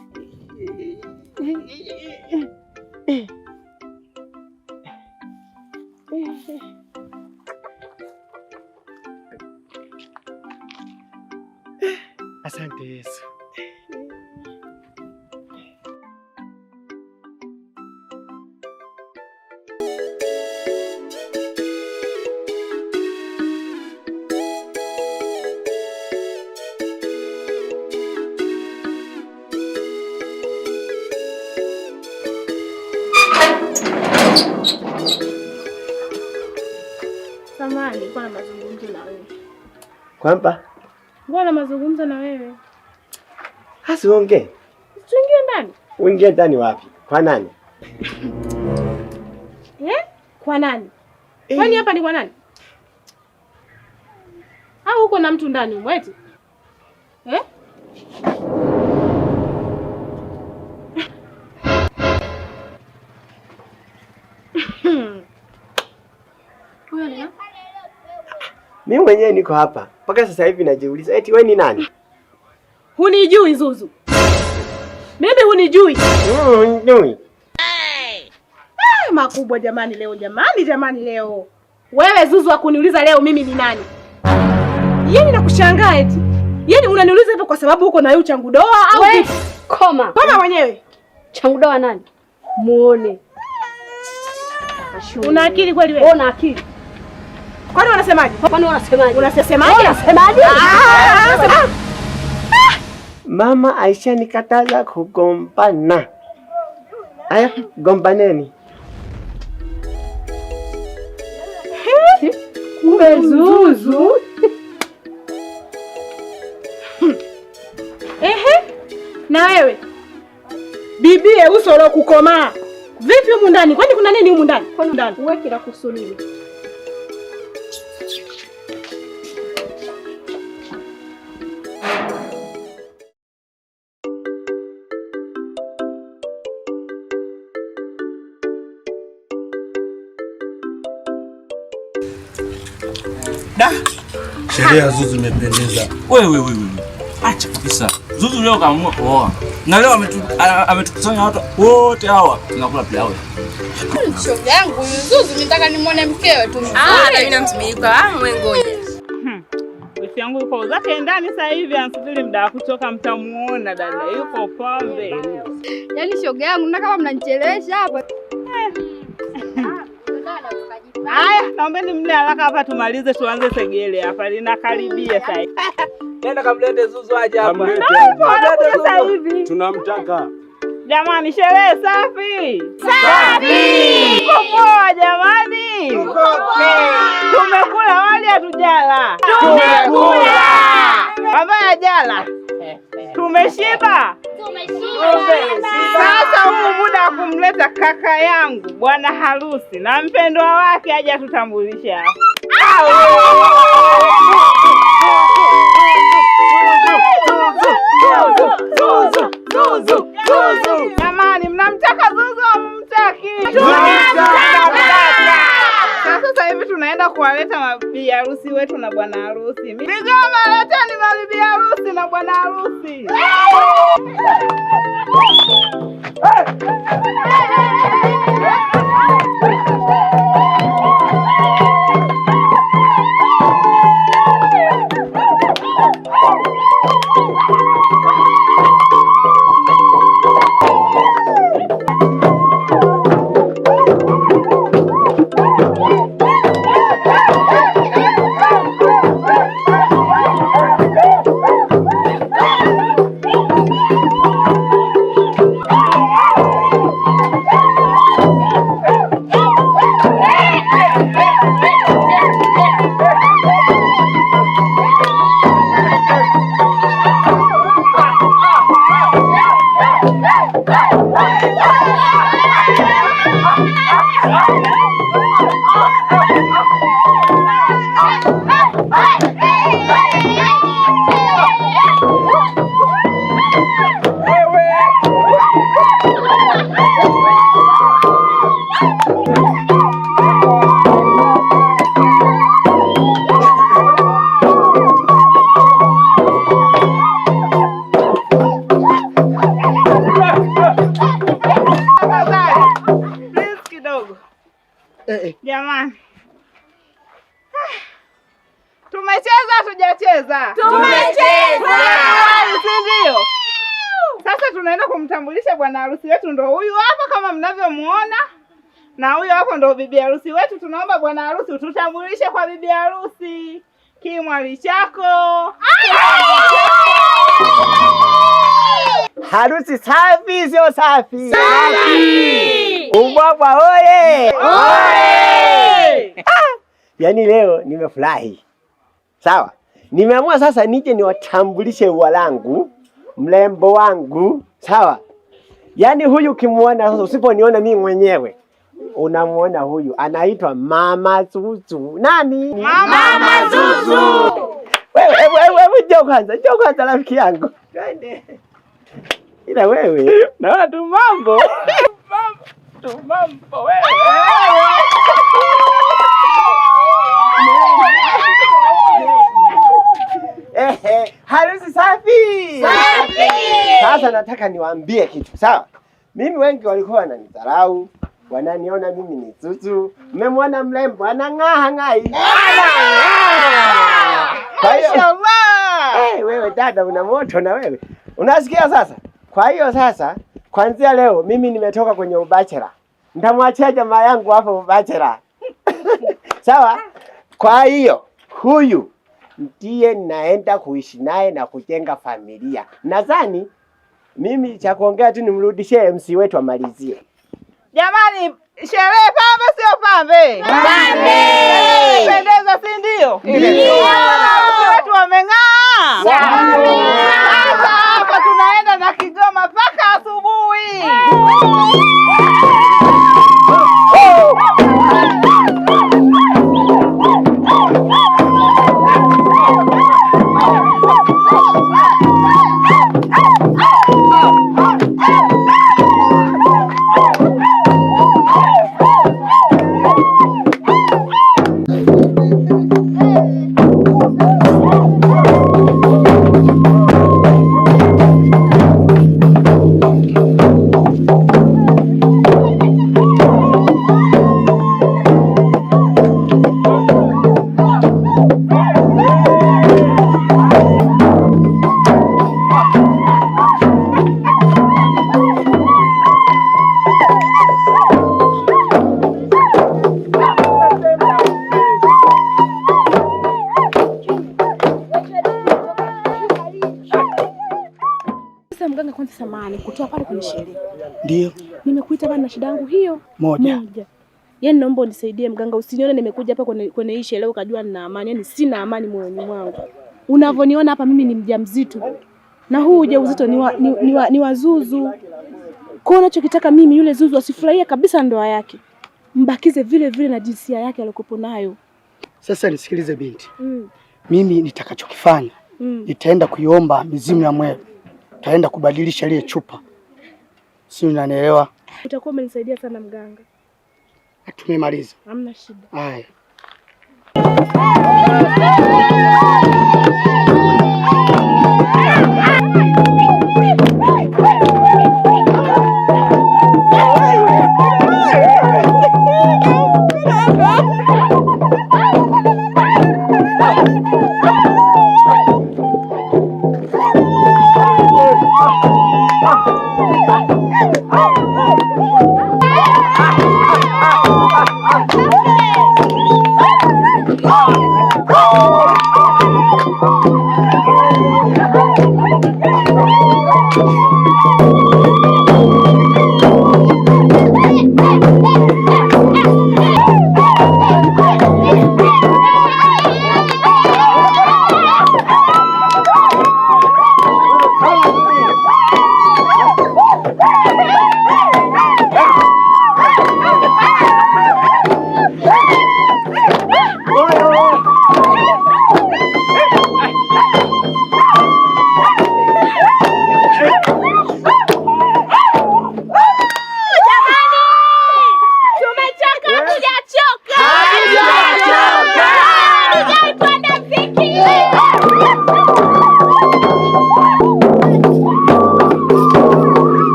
Asante Yesu. Samahani, nilikuwa na mazungumzo na wewe. Kwamba? Nilikuwa na mazungumzo na wewe. Hasi ongee. Tuingie ndani. Uingie ndani wapi? Kwa nani? Kwa nani? Kwani hapa ni kwa nani? Au uko na mtu ndani mweti? Mimi mwenyewe niko hapa. Mpaka sasa hivi najiuliza eti wewe ni nani? Hunijui Zuzu. Mimi hunijui. Hunijui. Makubwa jamani leo, jamani leo. Wewe Zuzu akuniuliza leo mimi ni nani? Yaani nakushangaa eti. Yaani unaniuliza hivyo kwa sababu uko na yule changu doa au vipi? Koma mwenyewe. Changu doa nani? Muone. Una akili kweli wewe? Una akili. Kwani wanasemaje? Unasemaje? Mama Aisha nikataza kugombana. Aya, gombaneni. Kumbe Zuzu. Na wewe? Bibie uso leo kukomaa. Vipi humu ndani? Kwani kuna nini humu ndani? Kwani ndani? Wewe kila kusudi. Da. Sherehe ya Zuzu imependeza. Wewe. Acha kabisa. Zuzu leo kaamua kuoa. Na leo ametukusanya watu wote hawa. Tunakula pilau. Shoga yangu Zuzu nitaka nimuone mkewe tu. Na mimi namtumilika wewe ngoja. Wifi yangu yuko zake ndani sasa hivi anasubiri muda wa kutoka, mtamuona dada yuko pombe. Yaani shoga yangu na kama mnanichelewesha hapa. Haya, naombeni mle haraka hapa tumalize tuanze segele hapa linakaribia sasa. Nenda kamlete Zuzu aje hapa. Sasa hivi. Tunamtaka. Jamani, sherehe safi. Safi. Poa jamani. Tumekula wali hatujala. Tumekula. Baba ya jala. Tumeshiba. Sasa huu muda wa kumleta kaka yangu bwana harusi na mpendwa wake aje tutambulishe hapa. Jamani, mnamtaka Zuzu au mtaki? Sasa hivi tunaenda kuwaleta mabibi harusi wetu na bwana harusi. Migoma, leteni mabibi harusi na bwana harusi. Jamani. Tumecheza tujacheza. Tumecheza. Si ndio? Sasa tunaenda kumtambulisha bwana harusi wetu, ndo huyu hapa kama mnavyomuona. Na huyu hapo ndo bibi harusi wetu. Tunaomba bwana harusi ututambulishe kwa bibi harusi. Kimwali chako. Harusi safi sio safi? Safi! Ubwabwa oye! Oye! Yaani leo nimefurahi. Sawa? Nimeamua sasa nije niwatambulishe walangu, mlembo wangu. Sawa? Yaani huyu ukimuona sasa, usiponiona mimi mwenyewe, unamuona huyu anaitwa Mama Zuzu. Nani? Mama Zuzu! Wewe njoo kwanza rafiki yangu. Twende. Ila wewe naona tu mambo. Mambo wewe. Harusi safi. Safi. Sasa nataka niwaambie kitu, sawa? Mimi wengi walikuwa wananidharau, wananiona mimi ni Zuzu. Mmemwona mlembo anang'aa ng'ai. Mashallah. Wewe dada una moto na wewe. Unasikia sasa? Kwa hiyo sasa kuanzia leo mimi nimetoka kwenye ubachela. Nitamwachia jamaa yangu hapo ubachela. Sawa? Kwa hiyo huyu ndiye naenda kuishi naye na kujenga familia. Nadhani mimi cha kuongea tu nimrudishie MC wetu amalizie. Jamani, sherehe pambe sio pambe? Pambe! Pendeza si ndio? Ndio. Watu wameng'aa. Sasa hapa tunaenda na Kigoma mpaka asubuhi. samahani, kutoa pale kwenye sherehe. Ndio. Nimekuita bana na shida yangu hiyo moja. Yaani naomba unisaidie mganga, usinione nimekuja hapa kwenye hii sherehe ukajua nina amani. Yaani sina amani moyoni mwangu. Unavyoniona hapa mimi ni mjamzito. Na huu ujauzito ni wa Zuzu. Kwa unachokitaka mimi yule Zuzu asifurahie kabisa ndoa yake. Mbakize vile vile na jinsia yake aliyokuwa nayo. Sasa nisikilize binti. Mimi nitakachokifanya nitaenda kuiomba mizimu ya Mweru. Taenda kubadilisha ile chupa. Si unanielewa? Utakuwa umenisaidia sana mganga. Tumemaliza. Hamna shida. Haya.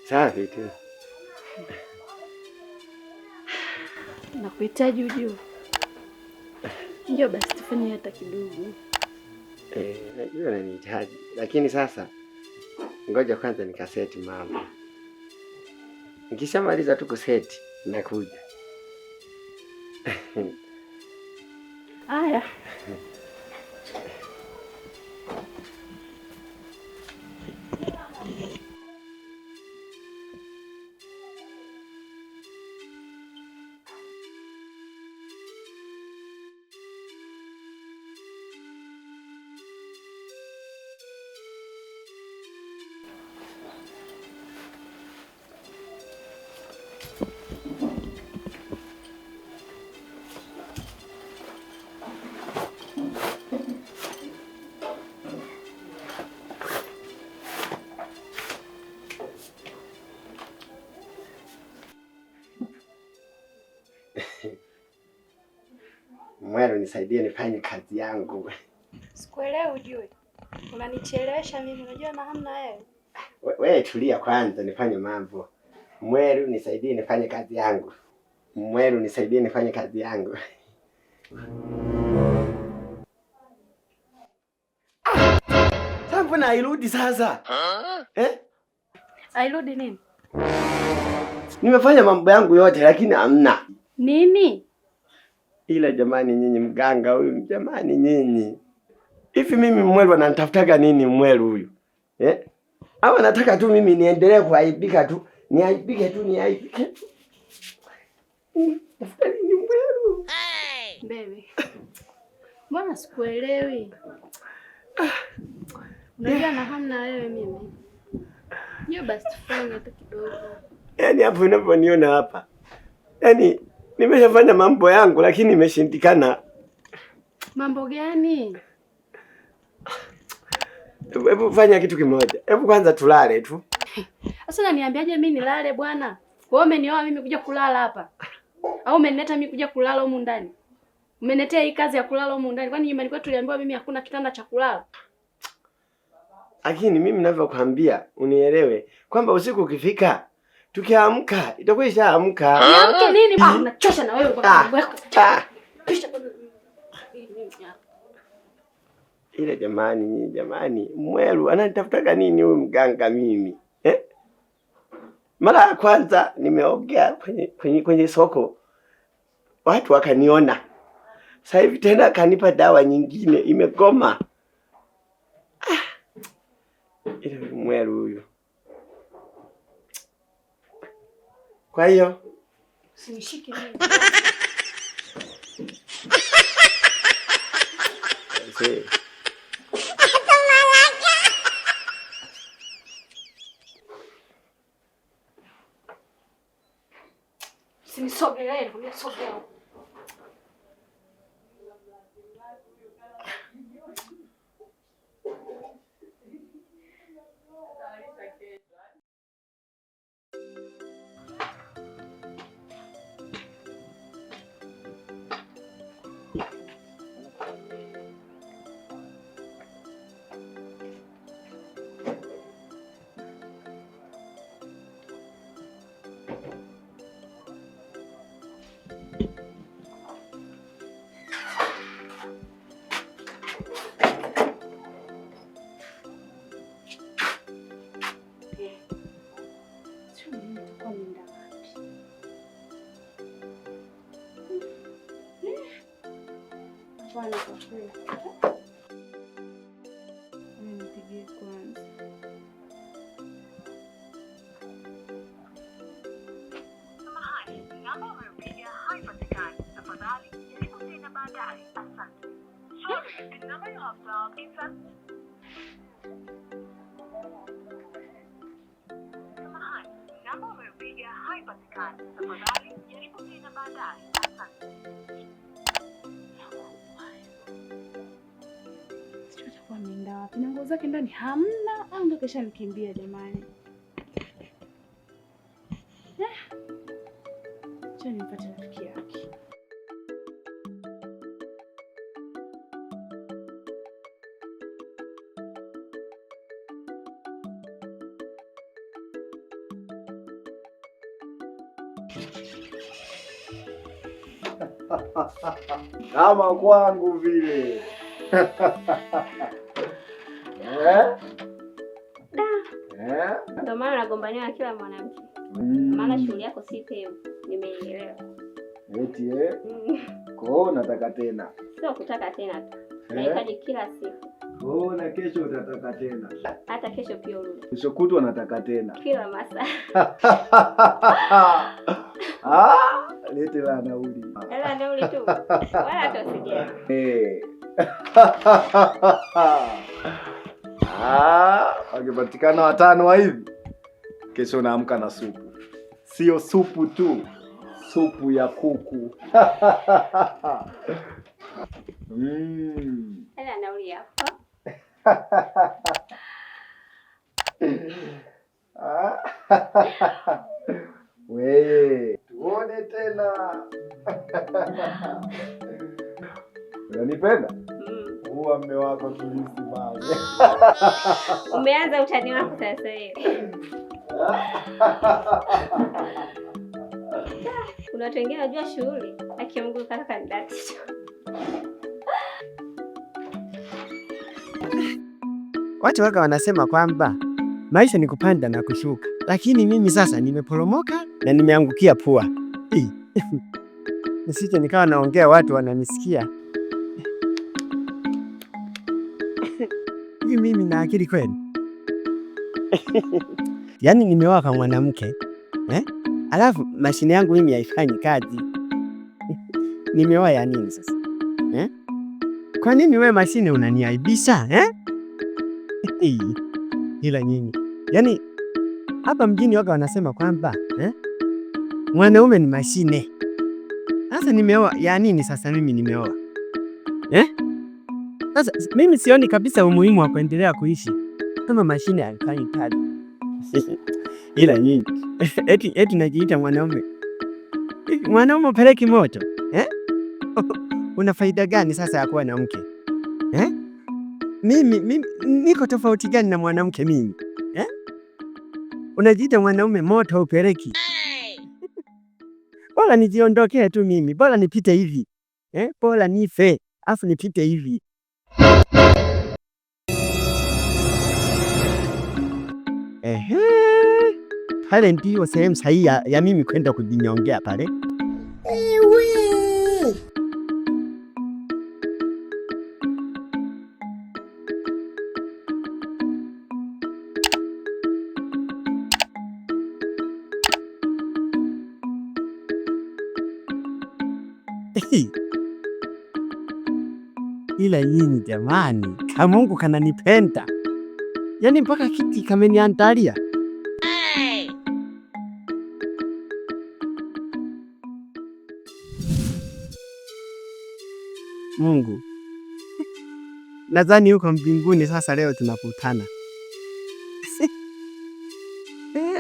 Safi tu. Nakuhitaji ujue. Njoo basi tufanye hata kidogo. Najua nanihitaji. Lakini sasa ngoja kwanza nikaseti mambo. Nikishamaliza tu kuseti nakuja. Haya. Mweru, nisaidie nifanye kazi yangu. Sikuelewi ujue. Unanichelewesha mimi, unajua na hamna wewe. Wewe tulia kwanza nifanye mambo. Mweru, nisaidie nifanye kazi yangu. Mweru, nisaidie nifanye kazi yangu. Sasa mbona hairudi sasa? Hairudi nini? Nimefanya mambo yangu yote lakini hamna. Nini? Ila jamani nyinyi mganga huyu, jamani nyinyi. Hivi mimi Mweru ananitafutaga nini Mweru huyu? Au nataka tu mimi niendelee kuaibika tu, niaibike tu. Tafuta nini Mweru? Baby. Mbona sikuelewi? Unajua na hamna wewe mimi. Njoo basi tufanye hata kidogo. Yaani hapo unaponiona hapa. Yaani nimeshafanya mambo yangu lakini imeshindikana. Mambo gani? Hebu fanya kitu kimoja. Hebu kwanza tulale tu. Sasa unaniambiaje mimi nilale bwana? Wewe umenioa mimi kuja kulala hapa? Au umenileta mimi kuja kulala humu ndani? Umeniletea hii kazi ya kulala humu ndani. Kwani nyumbani kwetu tuliambiwa mimi hakuna kitanda cha kulala? Lakini mimi ninavyokuambia unielewe kwamba usiku ukifika tukiamka itakuwa ishaamka. Niamke nini bwana? Unachosha na wewe kwa mambo yako. Ile jamani, Mwelu ananitafutaka nini huyu mganga mimi? Mara ya kwanza nimeongea kwenye soko, watu wakaniona. Sasa hivi tena akanipa dawa nyingine imegoma. Ile Mwelu huyu. Kwa hiyo usinishike mimi. Usinisogelee, unisogea. Nipigie kwanza. Samahani, namba unayopiga haipatikani. Tafadhali jaribu tena baadaye. Asante. Sorry, the number you have dialed is Samahani, namba unayopiga haipatikani. Tafadhali jaribu tena baadaye. Asante. Ameenda wapi? Na nguo zake ndani hamna au ndo kesha nikimbia jamani? Acha nimpate rafiki yake. Kama kwangu vile. Ndio maana nagombaniwa na kila mwanamke. Maana shughuli yako si pevu. Nimeelewa. Eti Kwa nataka tena. Sio kutaka tena tu. Nahitaji kila siku. Na kesho utataka tena. Hata kesho pia urudi. Kesho kutwa nataka tena. Kila masaa. Lete la nauli. Hela nauli tu. Wala hata usijali. Wakipatikana 5 wa hivi, kesho naamka na supu. Sio supu tu, supu ya kuku. Hela nauli yako. Wewe, tuone tena. Unanipenda? Huwa mme wako tulisimame. Umeanza utani wako sasa hivi. Kuna watu wengine wanajua shughuli, aki Mungu kaka kandati. Watu waka wanasema kwamba maisha ni kupanda na kushuka, lakini mimi sasa nimeporomoka na nimeangukia pua. Nisije nikawa naongea watu wananisikia. Hivi mimi na akili kweli? Yaani nimewaka mwanamke, alafu mashine yangu mimi haifanyi kazi. Nimeoa ya nini sasa? Kwa nini wewe mashine unaniaibisha? Ila nyinyi. Yaani hapa mjini waka wanasema kwamba mwanaume ni mashine. Sasa nimeoa ya nini sasa mimi nimeoa? Sasa mimi sioni kabisa umuhimu wa kuendelea kuishi kama mashine haifanyi kazi. Ila nyinyi eti najiita mwanaume. Mwanaume upeleki moto? Una faida gani sasa ya kuwa na mke? Mimi niko tofauti gani na mwanamke mimi? Unajiita mwanaume, moto upeleki. Bora nijiondokee tu mimi, bora nipite hivi. Bora nife afu nipite hivi. Pale ndio sehemu sahihi ya mimi kwenda kujinyongea pale. Ila yini jamani, Kamungu kananipenda. Yaani mpaka kiti kameniandalia. Mungu, nadhani huko mbinguni sasa leo tunakutana.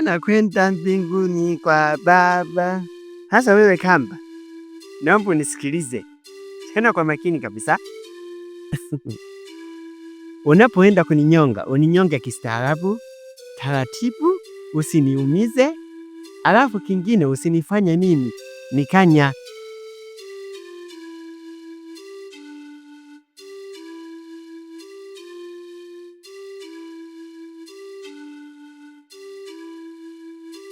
Nakwenda mbinguni kwa Baba. Sasa wewe Kamba, naomba unisikilize tena kwa makini kabisa. Unapoenda kuninyonga, uninyonge kistaarabu, taratibu, usiniumize. Alafu kingine usinifanye mimi nikanya.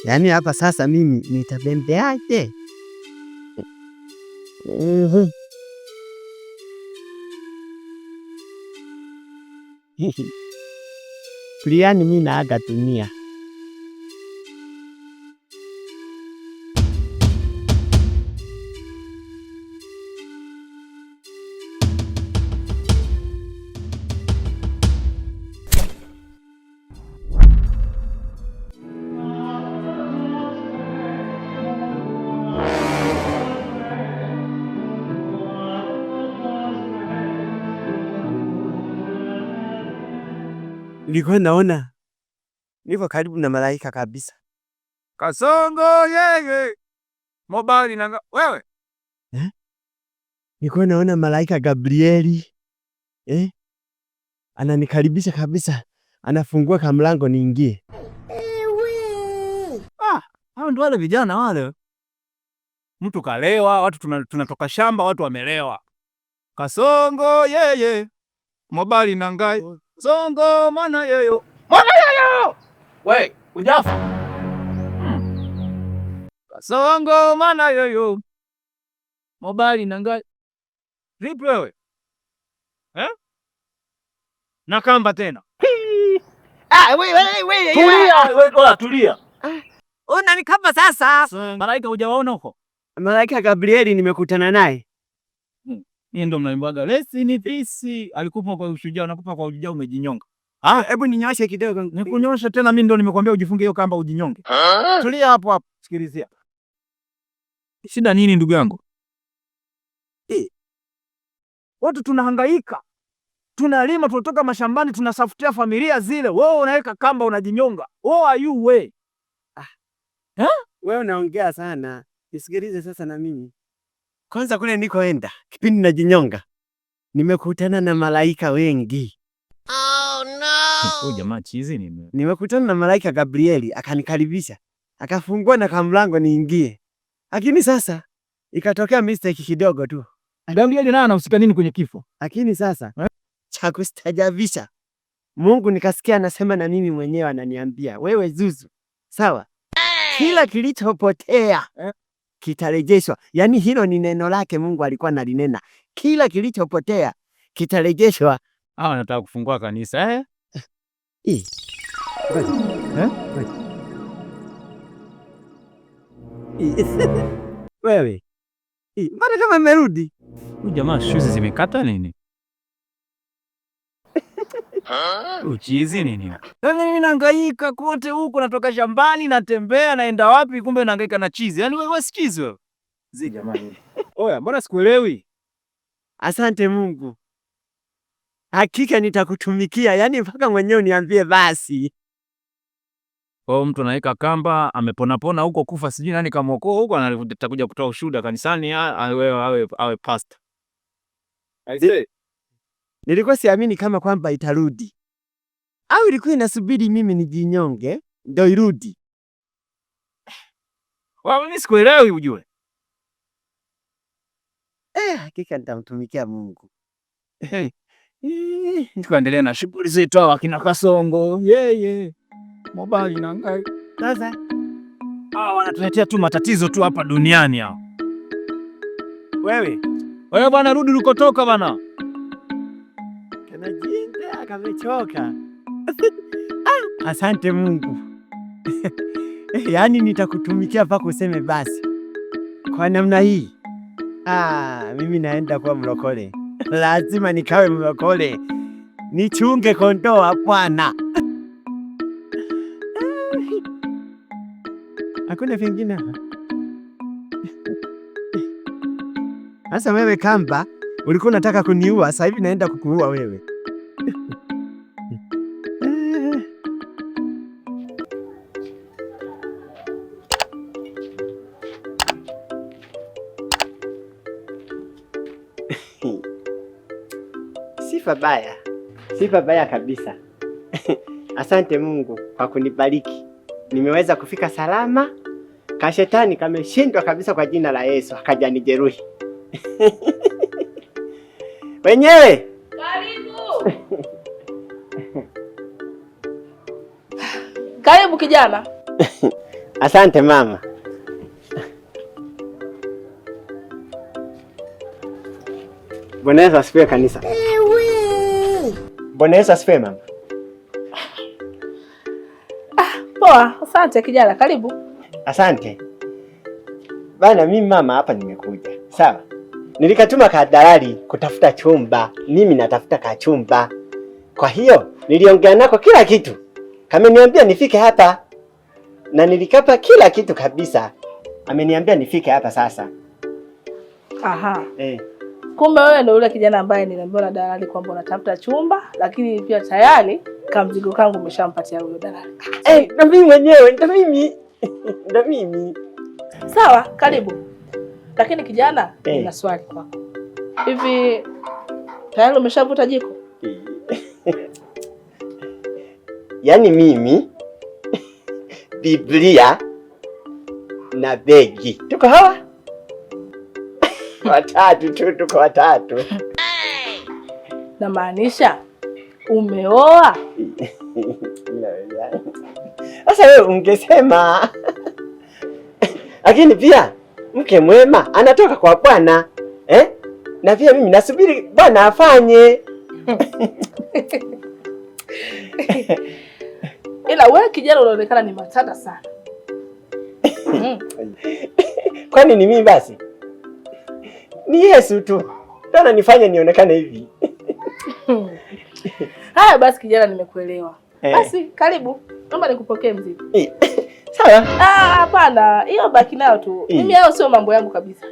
Yaani hapa sasa mimi nitabembeaje? Kuliani mimi naaga dunia. Nilikuwa naona niko karibu na malaika kabisa. Kasongo yeye. Mobali nanga wewe. Nilikuwa naona malaika Gabrieli. Ananikaribisha kabisa. Anafungua kamlango niingie. Hao ndio wale vijana wale. Mtu kalewa, watu tunatoka shamba, watu wamelewa. Kasongo yeye. Mobali nangai. Songo mana yeyo. Mana yeyo. We, ujafa. Kasongo mana yeyo. Mobali nangai. Vipi wewe? Na Kamba tena. We. Tulia. Una ni Kamba sasa. Malaika hujawaona huko? Malaika Gabrieli nimekutana naye. Yeye ndo mnaimbaga lesson this. Alikupa kwa ushujaa, anakupa kwa ushujaa umejinyonga. Hebu ninyoshe kidogo. Nikunyosha tena mimi ndo nimekwambia ujifunge hiyo kamba ujinyonge. Tulia hapo hapo, sikilizia. Shida nini ndugu yangu? Watu tunahangaika. Tunalima, tunatoka mashambani, tunasafutia familia zile. Wewe unaweka kamba unajinyonga. Who are you we? Wewe unaongea sana. Nisikilize sasa na mimi. Kwanza kule nikoenda, kipindi najinyonga, nimekutana na malaika wengi. Oh no. Jamaa chizi nini? Nimekutana na malaika Gabrieli, akanikaribisha. Akafungua na kamlango niingie. Lakini sasa ikatokea mistake kidogo tu. Gabrieli naye anahusika nini kwenye kifo? Lakini sasa cha kustajabisha, Mungu nikasikia anasema na mimi mwenyewe ananiambia, wewe Zuzu, sawa? Kila kilichopotea kitarejeshwa. Yaani hilo ni neno lake Mungu alikuwa analinena. Kila kilichopotea kitarejeshwa. Nataka kufungua kanisa Wewe. Mbona kama merudi? Huyu jamaa shoes zimekata nini? Uchizi nini? Yaani mimi nahangaika kote huko, natoka shambani, natembea, naenda wapi, kumbe nahangaika na chizi. Yaani wewe si chizi wewe. Jamani. Oya, mbona sikuelewi? Asante Mungu. Hakika nitakutumikia, yaani mpaka mwenyewe niambie basi. Kwa mtu anaweka kamba, ameponapona huko kufa sijui nani kamuokoa huko, anatakuja kutoa ushuhuda kanisani, awe pastor. Nilikuwa siamini kama kwamba itarudi. Au ilikuwa inasubiri mimi nijinyonge ndio irudi. Mimi sikuelewi ujue. Hakika nitamtumikia Mungu. Tukaendelea na shughuli zetu akina Kasongo. mobile na ngai. Sasa wanatuletea tu matatizo tu hapa duniani hao. Wewe bwana, rudi ulikotoka bwana. Kana jinda kamechoka. Asante Mungu. Yaani nitakutumikia mpaka useme basi. Kwa namna hii. Mimi naenda kuwa mlokole. Lazima nikawe mlokole. Nichunge kondoo bwana. Hakuna vingine hapa. Sasa wewe Kamba, ulikuwa unataka kuniua, sasa hivi naenda kukuua wewe. Sifa baya kabisa. Asante Mungu kwa kunibariki. Nimeweza kufika salama. Kashetani kameshindwa kabisa kwa jina la Yesu, akajanijeruhi. Wenyewe karibu. Karibu kijana. Asante mama. Bwana Yesu asifiwe kanisa. Bwana Yesu asifiwe mama. Poa, asante kijana, karibu. Asante. Bana mimi mama hapa nimekuja. Sawa. Nilikatuma ka dalali kutafuta chumba. Mimi natafuta ka chumba. Kwa hiyo niliongea nako kila kitu. Kameniambia nifike hapa. Na nilikapa kila kitu kabisa. Ameniambia nifike hapa sasa. Aha. Kumbe wewe ndio yule kijana ambaye niliambiwa na dalali kwamba unatafuta chumba, lakini pia tayari kamzigo kangu umeshampatia yule dalali. Na mimi mwenyewe, ndo mimi. Sawa, karibu. Lakini kijana, nina swali kwako. Hivi tayari umeshavuta jiko? Yaani mimi Biblia na begi. Tuko hawa? Tuko watatu. Na maanisha umeoa? Sasa wewe ungesema. Lakini pia mke mwema anatoka kwa Bwana. Na pia mimi nasubiri Bwana afanye. Ila wewe kijana unaonekana ni matata sana. Kwani ni mimi basi? Ni Yesu tu. Ndio ananifanya nionekane hivi. Haya basi kijana, nimekuelewa. Basi karibu. Naomba nikupokee mzigo. Sawa. Hapana, hiyo baki nayo tu. Mimi hayo sio mambo yangu kabisa.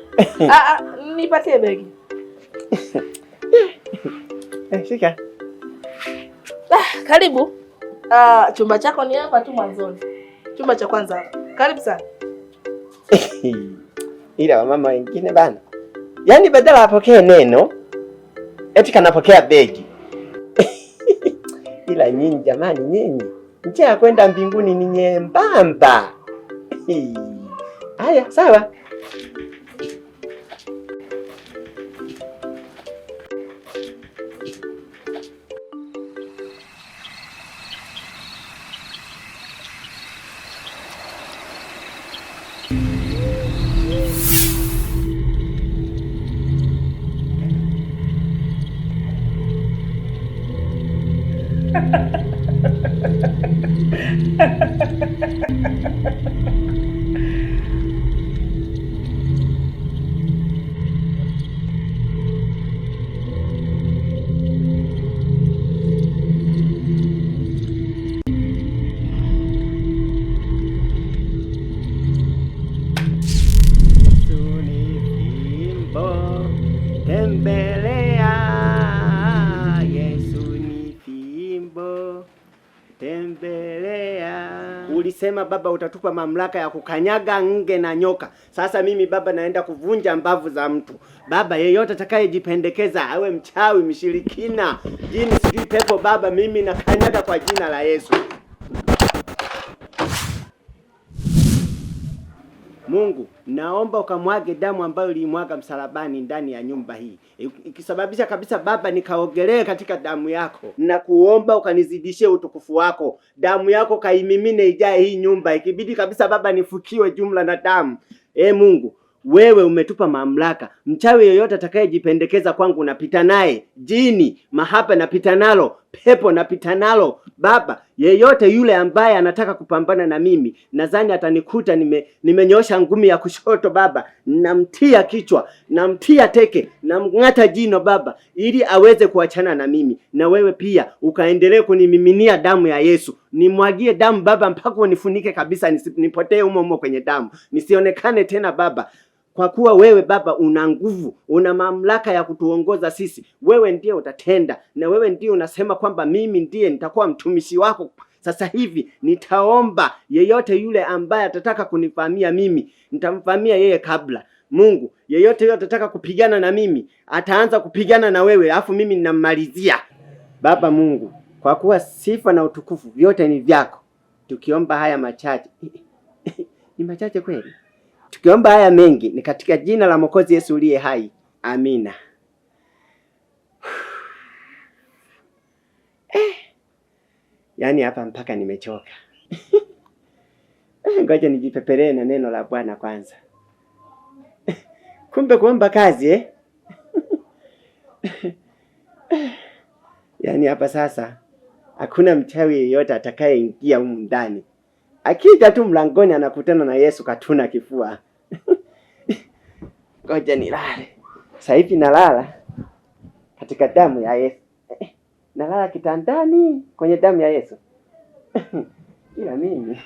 Nipatie begi. Shika. Karibu. Chumba chako ni hapa tu mwanzoni. Chumba cha kwanza hapa. Karibu sana. Ila mama wengine bana. Yaani badala apokee neno, eti kanapokea begi. Ila nyinyi jamani, nyinyi njia ya kwenda mbinguni ni nyembamba. Haya, sawa. Ulisema baba utatupa mamlaka ya kukanyaga nge na nyoka. Sasa mimi baba naenda kuvunja mbavu za mtu. Baba yeyote atakayejipendekeza awe mchawi, mshirikina, jini, sijui pepo, baba mimi nakanyaga kwa jina la Yesu. Mungu, naomba ukamwage damu ambayo ulimwaga msalabani ndani ya nyumba hii. Ikisababisha kabisa Baba nikaogelee katika damu yako. Na kuomba ukanizidishie utukufu wako. Damu yako kaimimine ijae hii nyumba. Ikibidi kabisa Baba nifukiwe jumla na damu. Mungu, wewe umetupa mamlaka. Mchawi yoyote atakayejipendekeza kwangu napita naye. Jini, mahaba napita nalo. Pepo napita nalo. Baba, yeyote yule ambaye anataka kupambana na mimi, nadhani atanikuta nimenyosha ngumi ya kushoto Baba, namtia kichwa, namtia teke, namng'ata jino Baba, ili aweze kuachana na mimi. Na wewe pia ukaendelee kunimiminia damu ya Yesu. Nimwagie damu Baba mpaka unifunike kabisa, nipotee humo kwenye damu. Nisionekane tena Baba. Kwa kuwa wewe Baba una nguvu, una mamlaka ya kutuongoza sisi. Wewe ndiye utatenda, na wewe ndiye unasema kwamba mimi ndiye nitakuwa mtumishi wako. Sasa hivi nitaomba yeyote yule ambaye atataka kunivamia mimi, nitamvamia yeye kabla. Mungu, yeyote yule atataka kupigana na mimi, ataanza kupigana na wewe, alafu mimi ninammalizia. Baba Mungu, kwa kuwa sifa na utukufu vyote ni vyako. Tukiomba haya machache. Ni machache kweli? Tukiomba haya mengi ni katika jina la Mwokozi Yesu uliye hai. Amina. Yaani hapa mpaka nimechoka. Ngoja nijipepelee na neno la Bwana kwanza. Kumbe kuomba kazi Yaani hapa sasa hakuna mchawi yeyote atakayeingia humu ndani. Akija tu mlangoni anakutana na Yesu katuna kifua. Ngoja nilale. Sasa hivi nalala katika damu ya Yesu. Nalala kitandani kwenye damu ya Yesu. Ila mimi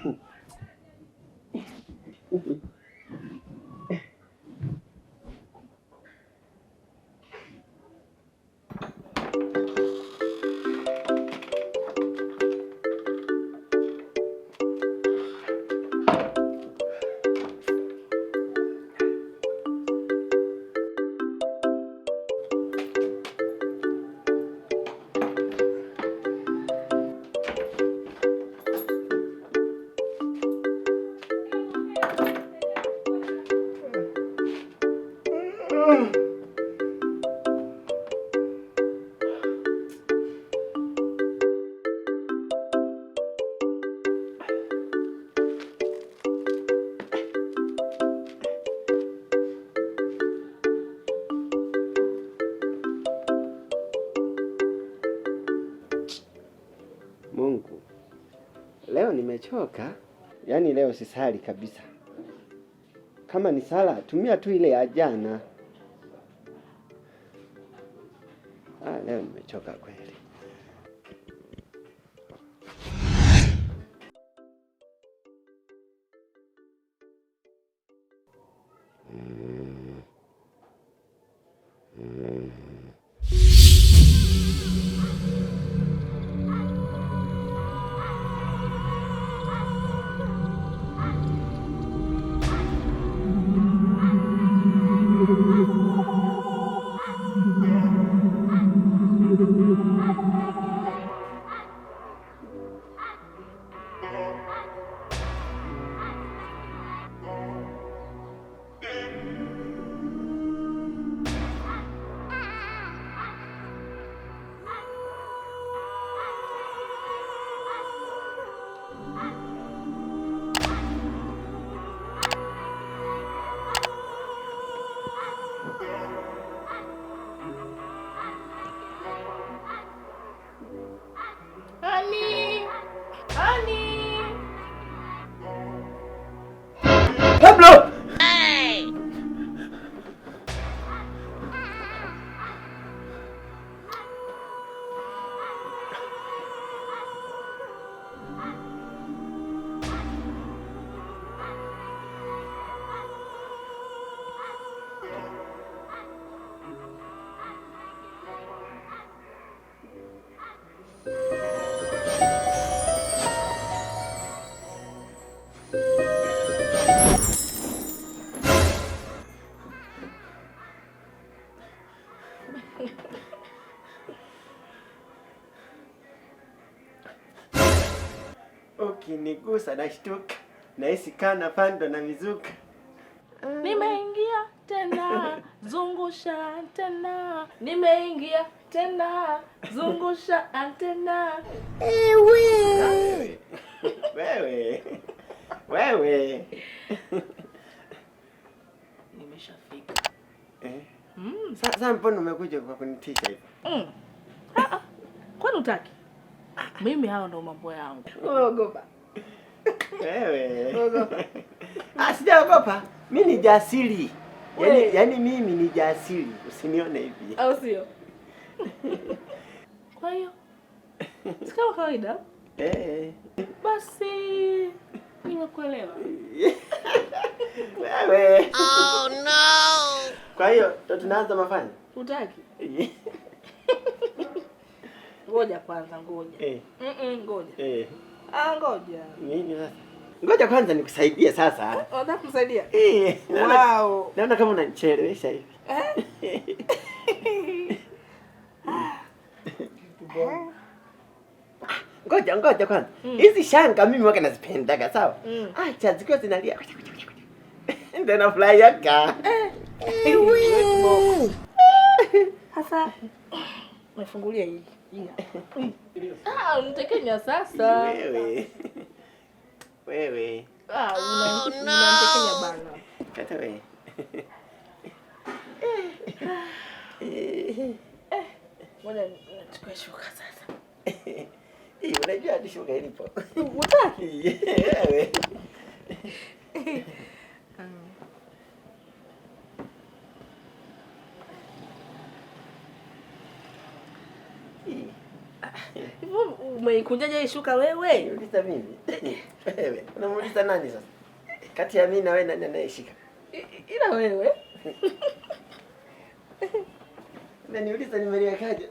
Mungu, leo nimechoka. Yaani leo sisali kabisa. Kama ni sala, tumia tu ile ya jana. Leo nimechoka kweli. Pablo! Ukinigusa nashtuka, nahisi kana pando na mizuka. zungusha antena, nimeingia tena, zungusha antena. Wewe. Nimeshafika. Sasa mbona umekuja kwa kunitisha hivi? Kwani utaki? Mimi hao ndo mambo yangu. Ogopa. Wewe. Ogopa. Sijaogopa. Mimi ni jasiri. Yaani mimi ni jasiri. Usinione hivi. Au sio? Kwa hiyo si kama kawaida? Basi nimekuelewa. Wewe. Oh no. Kwa hiyo tunaanza mafanya? Utaki? Ngoja kwanza, ngoja. Ngoja. Ngoja. Nini sasa? Ngoja kwanza nikusaidie sasa. Unataka kumsaidia? Wow. Naona kama unanichelewesha hivi. Ngoja kwanza. Hizi shanga mimi wake nazipendaga, sawa? Acha zikiwa zinalia. Ndio nafurahi yaka. Sasa umefungulia hii. Unitekenya sasa. Wewe. Unanitekenya bana. Kata wewe. Ngoja nichukue shuka sasa. Unajua hadi shuka ilipo. Utaki? Wewe. Umeikunjaje hii shuka wewe? Uliza mimi. Wewe, unamuuliza nani sasa? Kati ya mimi na wewe nani anayeshika? Ila wewe. Na niuliza nimeliwekaje?